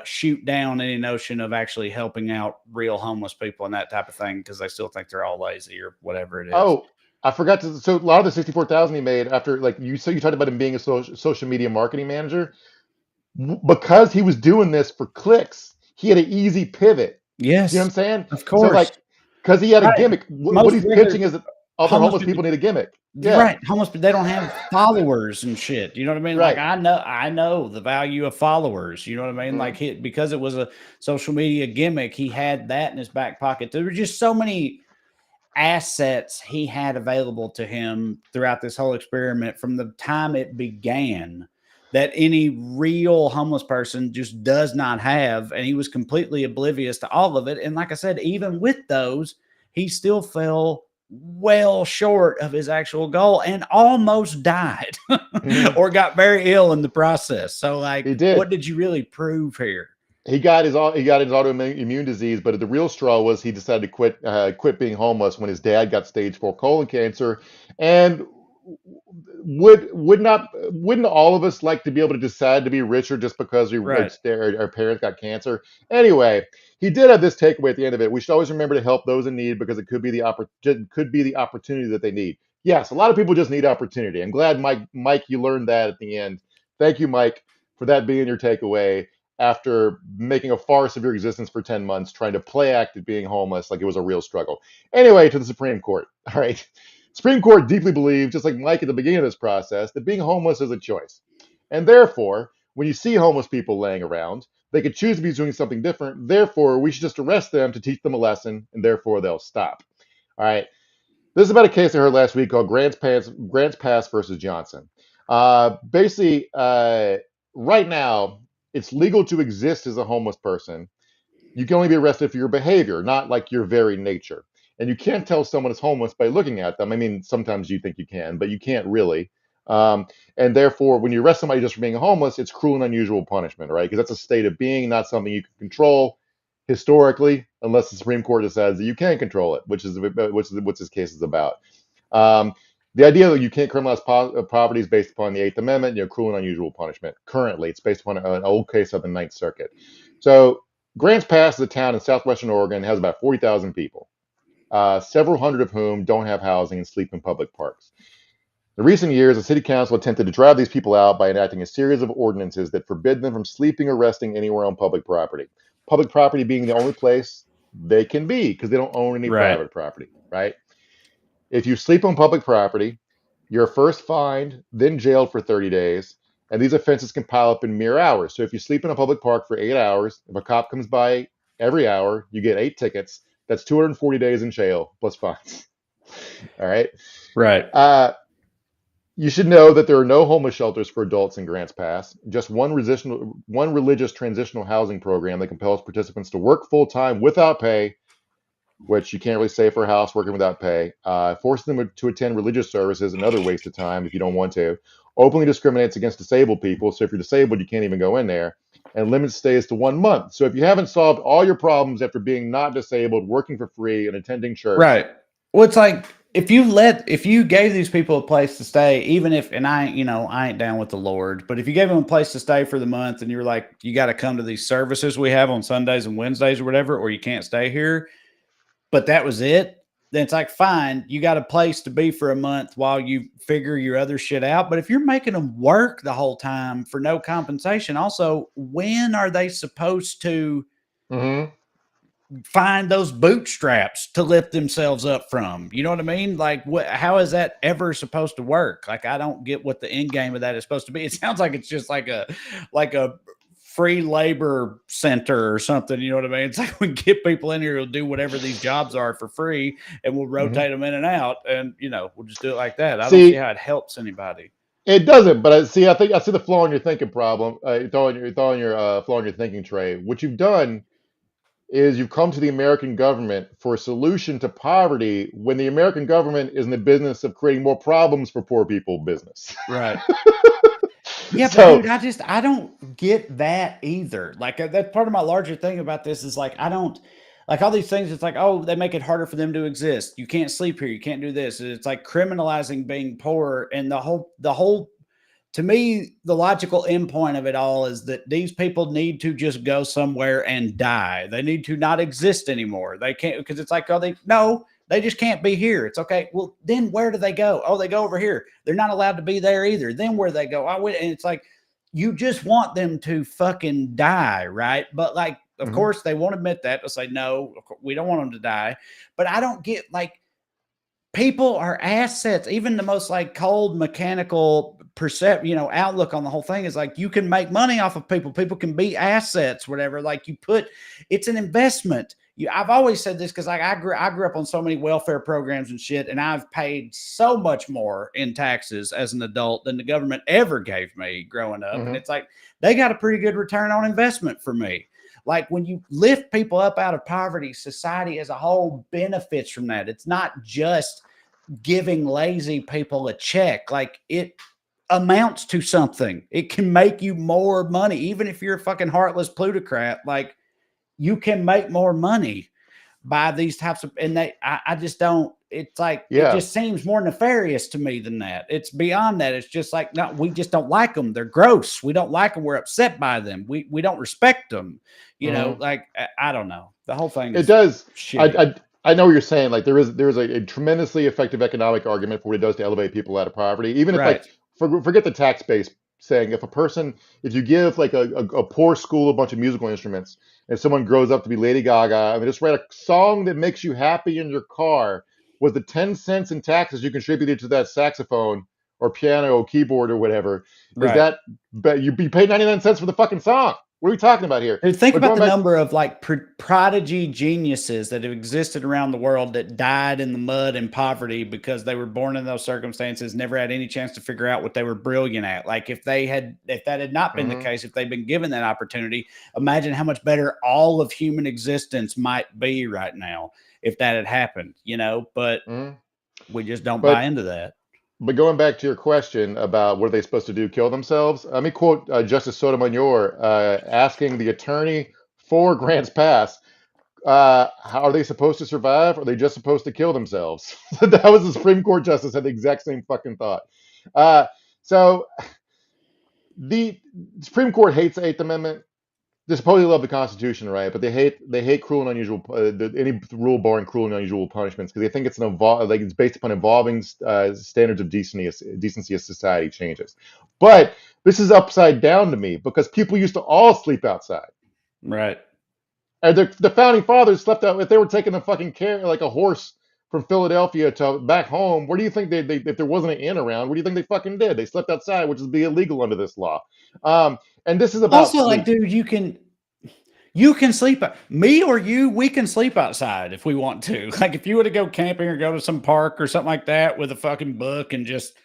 shoot down any notion of actually helping out real homeless people and that type of thing, because they still think they're all lazy or whatever it is. Oh, I forgot to. So a lot of the 64,000 he made after, like, you talked about him being a social media marketing manager. Because he was doing this for clicks, he had an easy pivot. You know what Yes, I'm saying? of So, course. like, because he had a Right. gimmick. What Most he's regular pitching is that other homeless homeless people, people need a gimmick. Yeah, right? Homeless, but they don't have followers and shit. You know what I mean? Like, right. I know the value of followers. You know what I mean? Like, Mm. because it was a social media gimmick, he had that in his back pocket. There were just so many assets he had available to him throughout this whole experiment from the time it began that any real homeless person just does not have. And he was completely oblivious to all of it. And like I said, even with those, he still fell well short of his actual goal and almost died Mhm. or got very ill in the process. So, like, He did. what did you really prove here? He got his autoimmune disease, but the real straw was he decided to quit being homeless when his dad got stage 4 colon cancer. And wouldn't all of us like to be able to decide to be richer just because Right. our parents got cancer? Anyway, he did have this takeaway at the end of it. We should always remember to help those in need because it could be the opportunity that they need. Yes, a lot of people just need opportunity. I'm glad, Mike, you learned that at the end. Thank you, Mike, for that being your takeaway after making a farce of your existence for 10 months, trying to play act at being homeless like it was a real struggle. Anyway, to the Supreme Court. All right. Supreme Court deeply believed, just like Mike at the beginning of this process, that being homeless is a choice. And therefore, when you see homeless people laying around, they could choose to be doing something different. Therefore, we should just arrest them to teach them a lesson, and therefore they'll stop. All right. This is about a case I heard last week called Grants Pass versus Johnson. Basically, right now, it's legal to exist as a homeless person. You can only be arrested for your behavior, not like your very nature. And you can't tell someone is homeless by looking at them. I mean, sometimes you think you can, but you can't really. And therefore, when you arrest somebody just for being homeless, it's cruel and unusual punishment, right? Because that's a state of being, not something you can control historically, unless the Supreme Court decides that you can control it, which is what this case is about. Um, the idea that you can't criminalize poverty is based upon the Eighth Amendment, cruel and unusual punishment. Currently, it's based upon an old case of the Ninth Circuit. So Grants Pass is a town in southwestern Oregon, has about 40,000 people, several hundred of whom don't have housing and sleep in public parks. In recent years, the city council attempted to drive these people out by enacting a series of ordinances that forbid them from sleeping or resting anywhere on public property. Public property being the only place they can be because they don't own any Right. private property, right? If you sleep on public property, you're first fined, then jailed for 30 days, And these offenses can pile up in mere hours. So if you sleep in a public park for 8 hours, if a cop comes by every hour, you get 8 tickets. That's 240 days in jail plus fines. All right. Right. You should know that there are no homeless shelters for adults in Grants Pass, just one religious transitional housing program that compels participants to work full time without pay, which you can't really say for a house working without pay, forcing them to attend religious services, another waste of time if you don't want to, openly discriminates against disabled people. So if you're disabled, you can't even go in there, and limits stays to 1 month. So if you haven't solved all your problems after being not disabled, working for free, and attending church, Right. Well, it's like if you gave these people a place to stay, even if, and I ain't down with the Lord, but if you gave them a place to stay for the month and you're like, you got to come to these services we have on Sundays and Wednesdays or whatever, or you can't stay here, but that was it, then it's like, fine, you got a place to be for a month while you figure your other shit out. But if you're making them work the whole time for no compensation, also, when are they supposed to mm-hmm. find those bootstraps to lift themselves up from? You know what I mean? Like, how is that ever supposed to work? Like, I don't get what the end game of that is supposed to be. It sounds like it's just like a free labor center or something. You know what I mean? It's like, we get people in here who'll do whatever these jobs are for free, and we'll rotate them in and out, and we'll just do it like that. I don't see how it helps anybody. It doesn't, but I see the flaw in your thinking problem. You're throwing your flaw in your thinking tray. What you've done is you've come to the American government for a solution to poverty when the American government is in the business of creating more problems for poor people business. Right. Yeah, So, but dude, I don't get that either. Like, that's part of my larger thing about this is like, I don't like all these things. It's like, oh, they make it harder for them to exist. You can't sleep here. You can't do this. It's like criminalizing being poor. And the whole, to me, the logical endpoint of it all is that these people need to just go somewhere and die. They need to not exist anymore. They can't, because it's like, they just can't be here. It's okay. Well, then where do they go? Oh, they go over here. They're not allowed to be there either. Then where they go? And it's like, you just want them to fucking die, right? But like, of course, they won't admit that. They'll say, no, we don't want them to die. But I don't get, like, people are assets. Even the most like cold mechanical outlook on the whole thing is like, you can make money off of people. People can be assets, whatever. Like, it's an investment. I've always said this because like I grew up on so many welfare programs and shit, and I've paid so much more in taxes as an adult than the government ever gave me growing up. And it's like, they got a pretty good return on investment for me. Like, when you lift people up out of poverty, society as a whole benefits from that. It's not just giving lazy people a check. Like, it amounts to something. It can make you more money. Even if you're a fucking heartless plutocrat, like, you can make more money by these types of, and I just don't, it's like, it just seems more nefarious to me than that. It's beyond that. It's just like, no, we just don't like them. They're gross. We don't like them. We're upset by them. We don't respect them. Like, I don't know. The whole thing. It does. I know what you're saying. Like, there is a tremendously effective economic argument for what it does to elevate people out of poverty. Even if like, forget the tax base saying, if you give like a poor school a bunch of musical instruments, and someone grows up to be Lady Gaga, and they just write a song that makes you happy in your car, was the 10 cents in taxes you contributed to that saxophone or piano or keyboard or whatever, is that, but you paid 99 cents for the fucking song. What are we talking about here? Dude, think about the number of like prodigy geniuses that have existed around the world that died in the mud and poverty because they were born in those circumstances, never had any chance to figure out what they were brilliant at. Like, if that had not been the case, if they'd been given that opportunity, imagine how much better all of human existence might be right now if that had happened, but we just don't buy into that. But going back to your question about what are they supposed to do, kill themselves? Let me quote Justice Sotomayor asking the attorney for Grants Pass, how are they supposed to survive? Or are they just supposed to kill themselves? That was the Supreme Court justice had the exact same fucking thought. So the Supreme Court hates the Eighth Amendment. They supposedly love the Constitution, right? But they hate cruel and unusual any rule barring cruel and unusual punishments because they think it's based upon evolving standards of decency as society changes. But this is upside down to me because people used to all sleep outside, right? And the founding fathers slept out if they were taking a fucking care like a horse from Philadelphia to back home, where do you think they if there wasn't an inn around, what do you think they fucking did? They slept outside, which is be illegal under this law. And this is about Also, like, sleep. dude, you can sleep. Me or you, we can sleep outside if we want to. Like, if you were to go camping or go to some park or something like that with a fucking book and just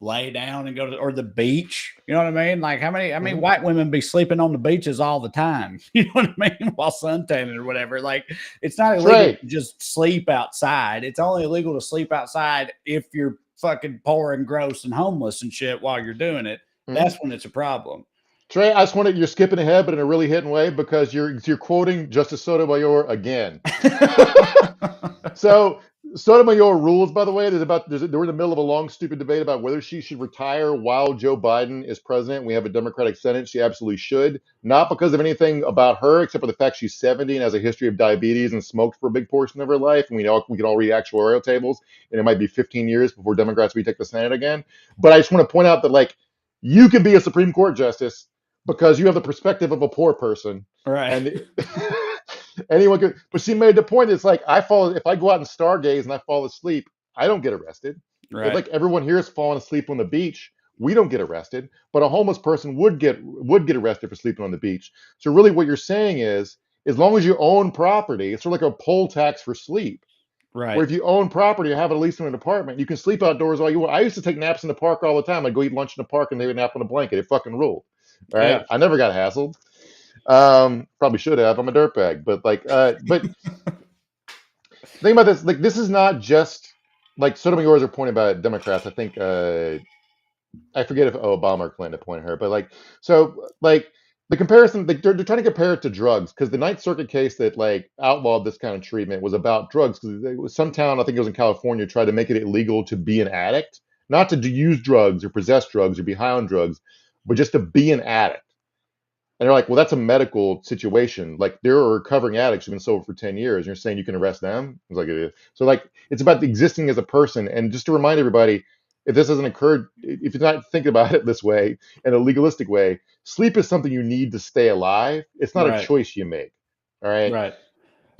lay down and go to or the beach. You know what I mean? Like, how many? I mean, white women be sleeping on the beaches all the time. You know what I mean? While suntanning or whatever. Like, it's not illegal to just sleep outside. It's only illegal to sleep outside if you're fucking poor and gross and homeless and shit while you're doing it. That's when it's a problem. Trey, I just wanted you're skipping ahead, but in a really hidden way because you're quoting Justice Sotomayor again. So Sotomayor rules, by the way, we're in the middle of a long, stupid debate about whether she should retire while Joe Biden is president. We have a Democratic Senate. She absolutely should, not because of anything about her, except for the fact she's 70 and has a history of diabetes and smoked for a big portion of her life. And we know we can all read actuarial tables, and it might be 15 years before Democrats retake the Senate again. But I just want to point out that, like, you can be a Supreme Court justice because you have the perspective of a poor person, right? And anyone could. But she made the point. It's like if I go out and stargaze and I fall asleep, I don't get arrested. Right. Like everyone here is falling asleep on the beach. We don't get arrested, but a homeless person would get arrested for sleeping on the beach. So really, what you're saying is, as long as you own property, it's sort of like a poll tax for sleep. Right. Where if you own property or have it leased in an apartment, you can sleep outdoors all you want. I used to take naps in the park all the time. I'd go eat lunch in the park and they would nap on a blanket. It fucking ruled. All right. Yeah. I never got hassled. Probably should have. I'm a dirtbag, but think about this. Like, this is not just like Sotomayor's are pointing about Democrats. I think I forget if Obama or Clinton pointed her, but the comparison, they're trying to compare it to drugs because the Ninth Circuit case that like outlawed this kind of treatment was about drugs because it was some town, I think it was in California, tried to make it illegal to be an addict, not to use drugs or possess drugs or be high on drugs, but just to be an addict. And they're like, well, that's a medical situation. Like, there are recovering addicts who've been sober for 10 years. And you're saying you can arrest them? It's like, it is. So, like, it's about existing as a person. And just to remind everybody, if this hasn't occurred, if you're not thinking about it this way, in a legalistic way, sleep is something you need to stay alive. It's not a choice you make. All right. Right.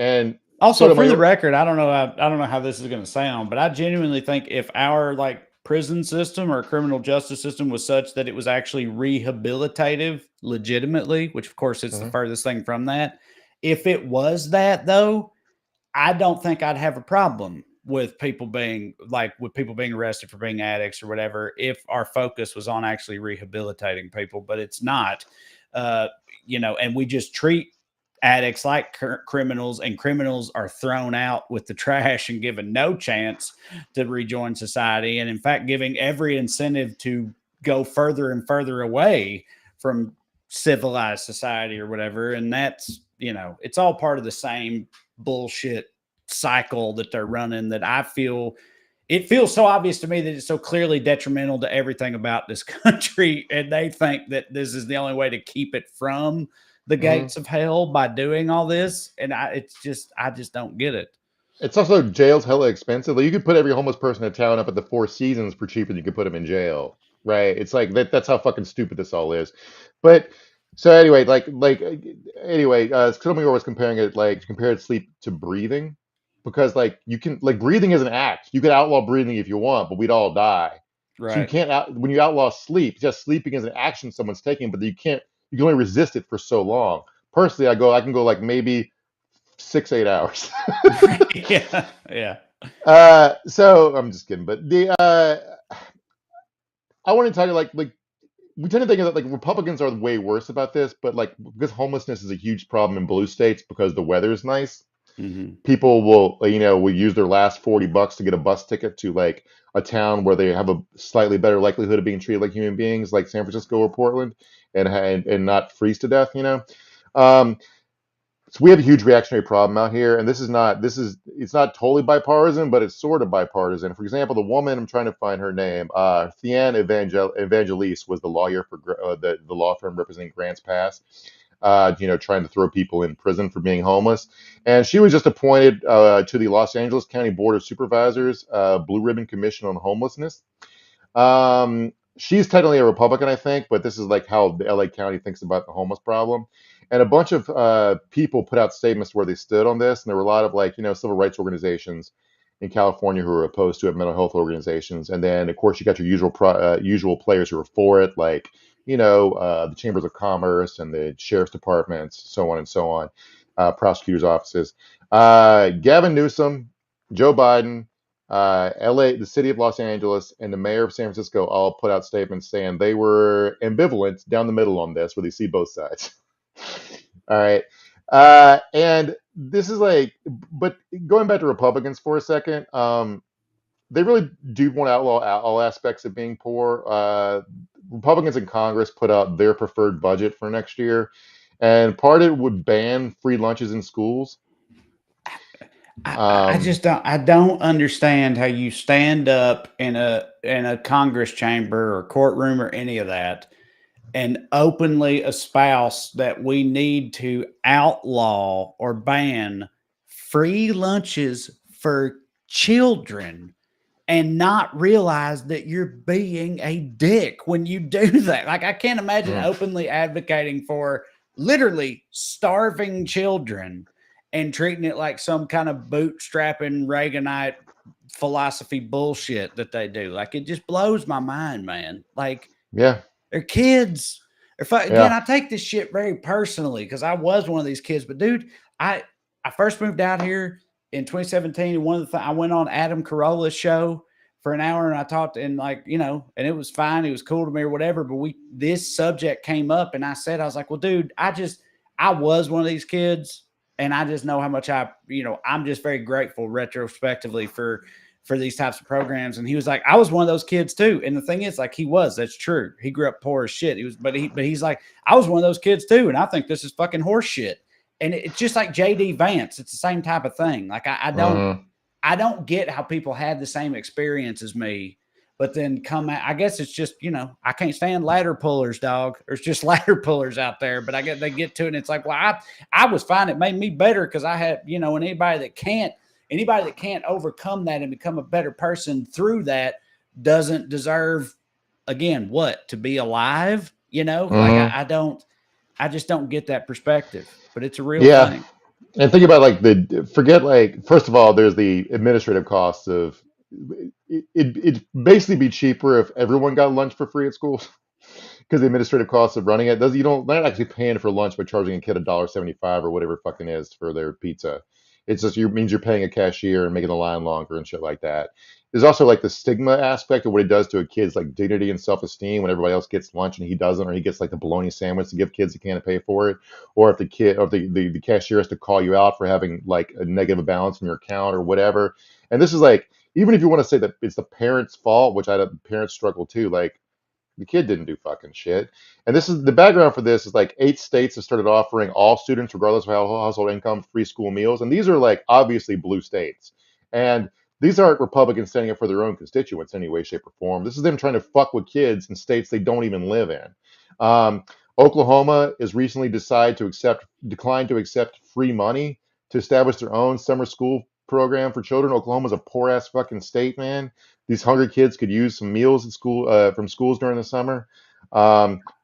And also, for the record, I don't know how this is going to sound, but I genuinely think if our like prison system or criminal justice system was such that it was actually rehabilitative legitimately, which of course it's the furthest thing from that. If it was that though, I don't think I'd have a problem with people being arrested for being addicts or whatever, if our focus was on actually rehabilitating people, but it's not, and we just treat addicts like criminals, and criminals are thrown out with the trash and given no chance to rejoin society. And in fact, giving every incentive to go further and further away from civilized society or whatever. And that's, it's all part of the same bullshit cycle that they're running that it feels so obvious to me that it's so clearly detrimental to everything about this country. And they think that this is the only way to keep it from the gates of hell by doing all this. And I just don't get it. It's also, jail's hella expensive. Like, you could put every homeless person in town up at the Four Seasons for cheaper than you could put them in jail. Right. It's like that's how fucking stupid this all is. But so anyway, Sotomayor was compared sleep to breathing, because like you can, like, breathing is an act. You could outlaw breathing if you want, but we'd all die. Right. So you can't when you outlaw sleep, just sleeping is an action someone's taking, but you can only resist it for so long. Personally, I can go like maybe 6-8 hours. Yeah. So I'm just kidding, but I want to tell you, like we tend to think that like Republicans are way worse about this, but like, because homelessness is a huge problem in blue states because the weather is nice, people will use their last $40 to get a bus ticket to like a town where they have a slightly better likelihood of being treated like human beings, like San Francisco or Portland, and not freeze to death. So we have a huge reactionary problem out here, and it's not totally bipartisan, but it's sort of bipartisan. For example, the woman, I'm trying to find her name, Theanne Evangeliste, was the lawyer for the law firm representing Grants Pass, trying to throw people in prison for being homeless. And she was just appointed to the Los Angeles County Board of Supervisors, Blue Ribbon Commission on Homelessness. She's technically a Republican, I think, but this is like how the LA County thinks about the homeless problem. And a bunch of people put out statements where they stood on this, and there were a lot of civil rights organizations, in California who are opposed to it, mental health organizations, and then of course you got your usual players who are for it, like the chambers of commerce and the sheriff's departments, so on and so on, prosecutors' offices. Gavin Newsom, Joe Biden, LA, the city of Los Angeles, and the mayor of San Francisco all put out statements saying they were ambivalent down the middle on this, where they see both sides. All right. And this is but going back to Republicans for a second, they really do want to outlaw all aspects of being poor. Republicans in Congress put out their preferred budget for next year, and part of it would ban free lunches in schools. I just don't understand how you stand up in a Congress chamber or courtroom or any of that and openly espouse that we need to outlaw or ban free lunches for children and not realize that you're being a dick when you do that. Like, I can't imagine openly advocating for literally starving children and treating it like some kind of bootstrapping Reaganite philosophy bullshit that they do. Like, it just blows my mind, man. Like, yeah, they're kids. Again, Yeah. I take this shit very personally because I was one of these kids. But dude, I first moved out here in 2017, and one of the things I went on Adam Carolla's show for an hour, and I talked, and and it was fine, it was cool to me or whatever. But this subject came up, and I was like, well, dude, I was one of these kids, and I just know how much I'm just very grateful retrospectively for these types of programs. And he was like, I was one of those kids too. And the thing is, like, that's true. He grew up poor as shit. But he's like, I was one of those kids too. And I think this is fucking horse shit. And it's just like JD Vance. It's the same type of thing. Like, I don't get how people had the same experience as me, but then come out. I guess it's just, I can't stand ladder pullers, dog. There's just ladder pullers out there, but I get, they get to it. And it's like, well, I was fine. It made me better because I had, and anybody that can't overcome that and become a better person through that doesn't deserve, again, to be alive, like I just don't get that perspective, but it's a real thing. And think about first of all, there's the administrative costs of it'd basically be cheaper if everyone got lunch for free at schools because the administrative costs of running it they're not actually paying for lunch by charging a kid $1.75 or whatever fucking is for their pizza. It's just means you're paying a cashier and making the line longer and shit like that. There's also like the stigma aspect of what it does to a kid's like dignity and self-esteem when everybody else gets lunch and he doesn't, or he gets like the bologna sandwich to give kids that can't pay for it, or if the cashier has to call you out for having like a negative balance in your account or whatever. And this is like, even if you want to say that it's the parents' fault, which parents struggle too, like the kid didn't do fucking shit. And this is the background for this is like 8 states have started offering all students, regardless of household income, free school meals. And these are like obviously blue states. And these aren't Republicans standing up for their own constituents in any way, shape, or form. This is them trying to fuck with kids in states they don't even live in. Oklahoma has recently declined to accept free money to establish their own summer school program for children. Oklahoma's a poor ass fucking state, man. These hungry kids could use some meals at school from schools during the summer.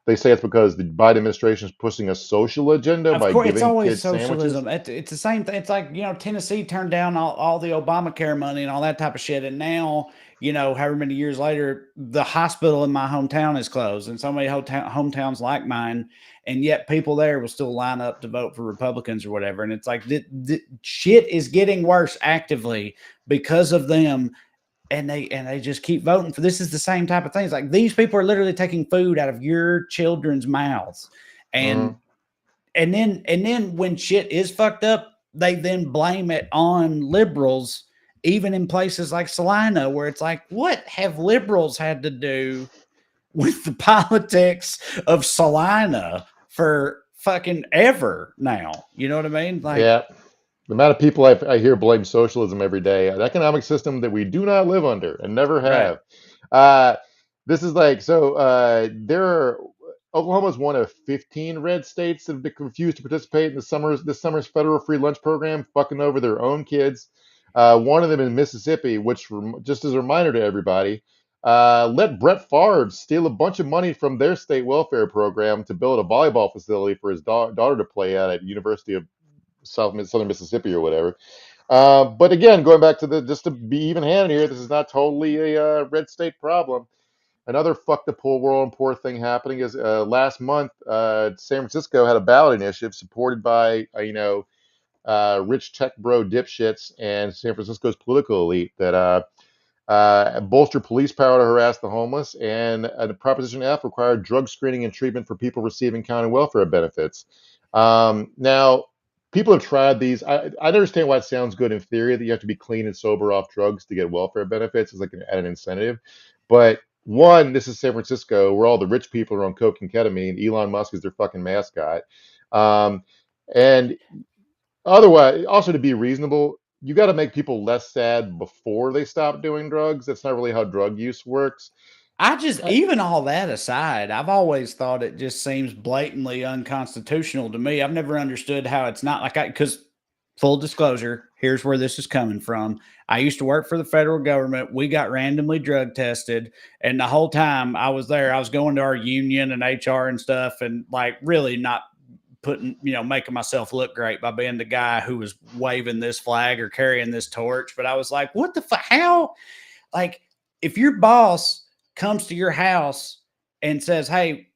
They say it's because the Biden administration is pushing a social agenda by giving it's always kids socialism. sandwiches. It's the same thing. It's like, Tennessee turned down all the Obamacare money and all that type of shit. And now, however many years later, the hospital in my hometown is closed, and so many hometowns like mine. And yet people there will still line up to vote for Republicans or whatever. And it's like, the shit is getting worse actively because of them. And they just keep voting for this. Is the same type of things. Like, these people are literally taking food out of your children's mouths. And then when shit is fucked up, they then blame it on liberals, even in places like Salina, where it's like, what have liberals had to do with the politics of Salina for fucking ever now? You know what I mean? Like, Yeah. The amount of people I hear blame socialism every day, an economic system that we do not live under and never have. This is like, Oklahoma's one of 15 red states that have been refused to participate in this summer's federal free lunch program, fucking over their own kids. One of them in Mississippi, which, just as a reminder to everybody, let Brett Favre steal a bunch of money from their state welfare program to build a volleyball facility for his daughter to play at University of Southern Mississippi or whatever. But again, going back to just to be even-handed here, this is not totally a red state problem. Another fuck the poor world and poor thing happening is last month, San Francisco had a ballot initiative supported by rich tech bro dipshits and San Francisco's political elite that bolster police power to harass the homeless, and Proposition F required drug screening and treatment for people receiving county welfare benefits. Now, people have tried these. I understand why it sounds good in theory that you have to be clean and sober off drugs to get welfare benefits. It's like an incentive. But one, this is San Francisco, where all the rich people are on coke and ketamine. Elon Musk is their fucking mascot. Um, and otherwise, also to be reasonable, you got to make people less sad before they stop doing drugs. That's not really how drug use works. Even all that aside, I've always thought it just seems blatantly unconstitutional to me. I've never understood how it's not like because full disclosure, here's where this is coming from. I used to work for the federal government. We got randomly drug tested. And the whole time I was there, I was going to our union and HR and stuff, and like really not making myself look great by being the guy who was waving this flag or carrying this torch. But I was like, what the fuck? How? Like, if your boss comes to your house and says, hey,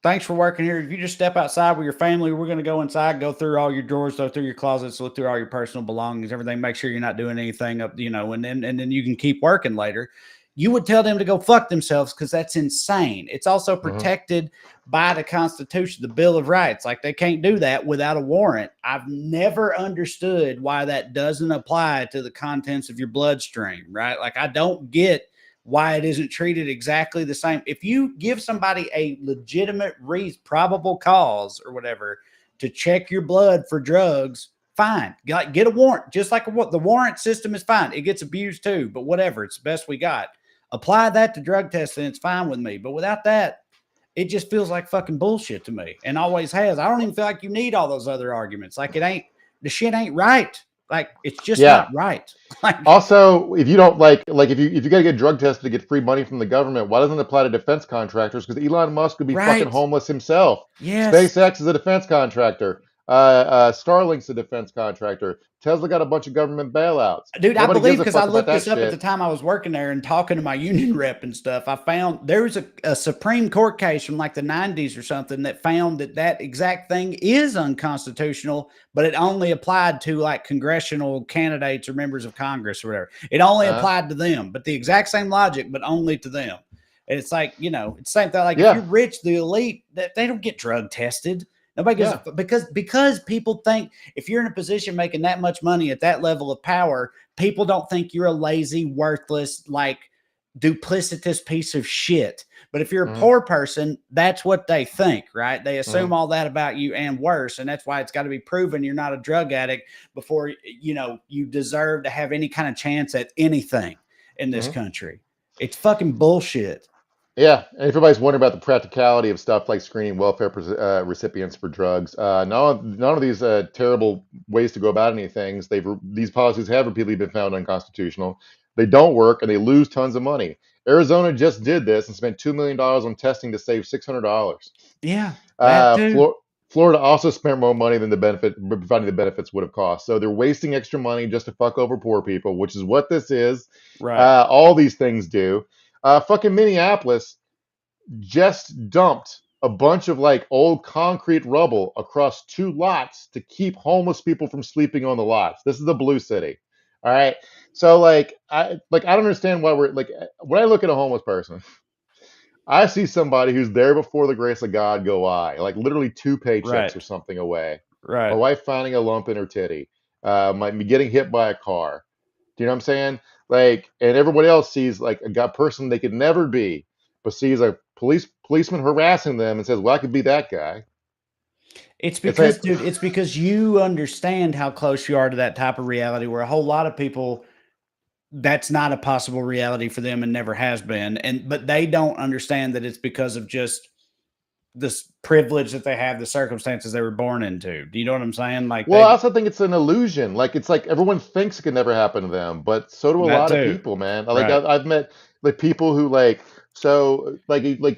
thanks for working here. If you just step outside with your family, we're going to go inside, go through all your drawers, go through your closets, look through all your personal belongings, everything, make sure you're not doing anything up, and then you can keep working later. You would tell them to go fuck themselves because that's insane. It's also protected by the Constitution, the Bill of Rights. Like, they can't do that without a warrant. I've never understood why that doesn't apply to the contents of your bloodstream, right? Like, I don't get why it isn't treated exactly the same. If you give somebody a legitimate probable cause or whatever to check your blood for drugs, fine. Get a warrant. Just like the warrant system is fine. It gets abused too, but whatever. It's the best we got. Apply that to drug testing. It's fine with me. But without that, it just feels like fucking bullshit to me, and always has. I don't even feel like you need all those other arguments. Like, the shit ain't right. Like, it's just not right. Like, also, if you don't if you got to get drug tested to get free money from the government, why doesn't it apply to defense contractors? Because Elon Musk could be fucking homeless himself. Yes. SpaceX is a defense contractor. Starlink's a defense contractor. Tesla got a bunch of government bailouts. Dude, I believe, because I looked this up at the time I was working there and talking to my union rep and stuff. I found there was a Supreme Court case from like the 90s or something that found that exact thing is unconstitutional, but it only applied to like congressional candidates or members of Congress or whatever. It only applied to them, but the exact same logic, but only to them. And it's like, it's the same thing. Like, if you're rich, the elite, they don't get drug tested. Nobody goes, because people think if you're in a position making that much money at that level of power, people don't think you're a lazy, worthless, like duplicitous piece of shit. But if you're a poor person, that's what they think, right? They assume all that about you and worse. And that's why it's got to be proven you're not a drug addict before, you deserve to have any kind of chance at anything in this country. It's fucking bullshit. Yeah, and if everybody's wondering about the practicality of stuff like screening welfare recipients for drugs, none of these terrible ways to go about anything, these policies have repeatedly been found unconstitutional. They don't work, and they lose tons of money. Arizona just did this and spent $2 million on testing to save $600. Yeah, that too. Florida also spent more money than providing the benefits would have cost. So they're wasting extra money just to fuck over poor people, which is what this is. Right. All these things do. Fucking Minneapolis just dumped a bunch of like old concrete rubble across 2 lots to keep homeless people from sleeping on the lots. This is the blue city. All right. So I don't understand why we're like, when I look at a homeless person, I see somebody who's there before the grace of God go by, like literally 2 paychecks or something away. Right. My wife finding a lump in her titty, me getting hit by a car. Do you know what I'm saying? Like, and everybody else sees like a person they could never be, but sees a policeman harassing them and says, well, I could be that guy. It's because, dude, it's because you understand how close you are to that type of reality, where a whole lot of people, that's not a possible reality for them and never has been. But they don't understand that it's because of just this privilege that they have, the circumstances they were born into. Do you know what I'm saying? Like, well, I also think it's an illusion. Like, it's like everyone thinks it can never happen to them, but so do a lot of people, man. Like, I've met like people who like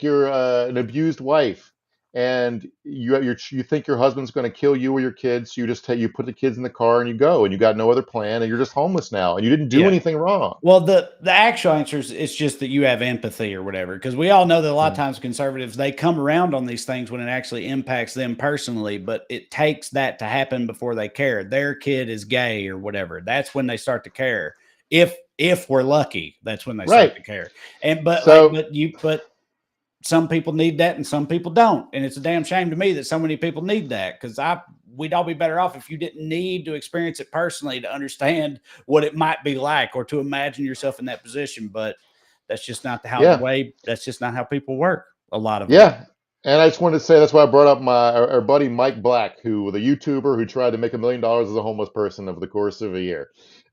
you're an abused wife, and you think your husband's going to kill you or your kids, so you put the kids in the car and you go, and you got no other plan, and you're just homeless now, and you didn't do Yeah. anything wrong. Well, the actual answer is it's just that you have empathy or whatever, because we all know that a lot of times conservatives, they come around on these things when it actually impacts them personally, but it takes that to happen before they care. Their kid is gay or whatever. That's when they start to care. If we're lucky, that's when they start Right. to care. And but So but some people need that and some people don't. And it's a damn shame to me that so many people need that, because we'd all be better off if you didn't need to experience it personally to understand what it might be like or to imagine yourself in that position. But that's just not that's just not how people work. A lot of them. yeah, and I just wanted to say that's why I brought up our buddy Mike Black, the YouTuber who tried to make $1 million as a homeless person over the course of a year.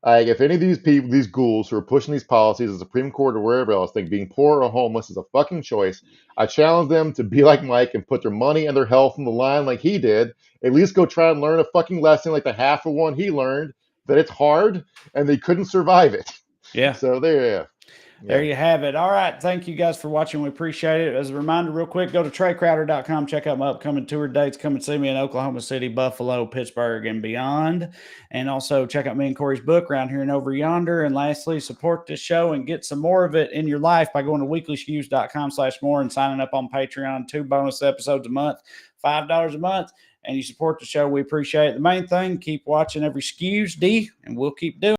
Like, if any of these people, these ghouls who are pushing these policies, the Supreme Court or wherever else, think being poor or homeless is a fucking choice, I challenge them to be like Mike and put their money and their health on the line like he did. At least go try and learn a fucking lesson like the half of one he learned, that it's hard and they couldn't survive it. Yeah. So there. There you have it. All right. Thank you guys for watching. We appreciate it. As a reminder, real quick, go to TreyCrowder.com. Check out my upcoming tour dates. Come and see me in Oklahoma City, Buffalo, Pittsburgh, and beyond. And also check out me and Corey's book, Around Here and Over Yonder. And lastly, support this show and get some more of it in your life by going to weeklyskews.com/more and signing up on Patreon. 2 bonus episodes a month, $5 a month. And you support the show. We appreciate it. The main thing, keep watching every Skews, D, and we'll keep doing it.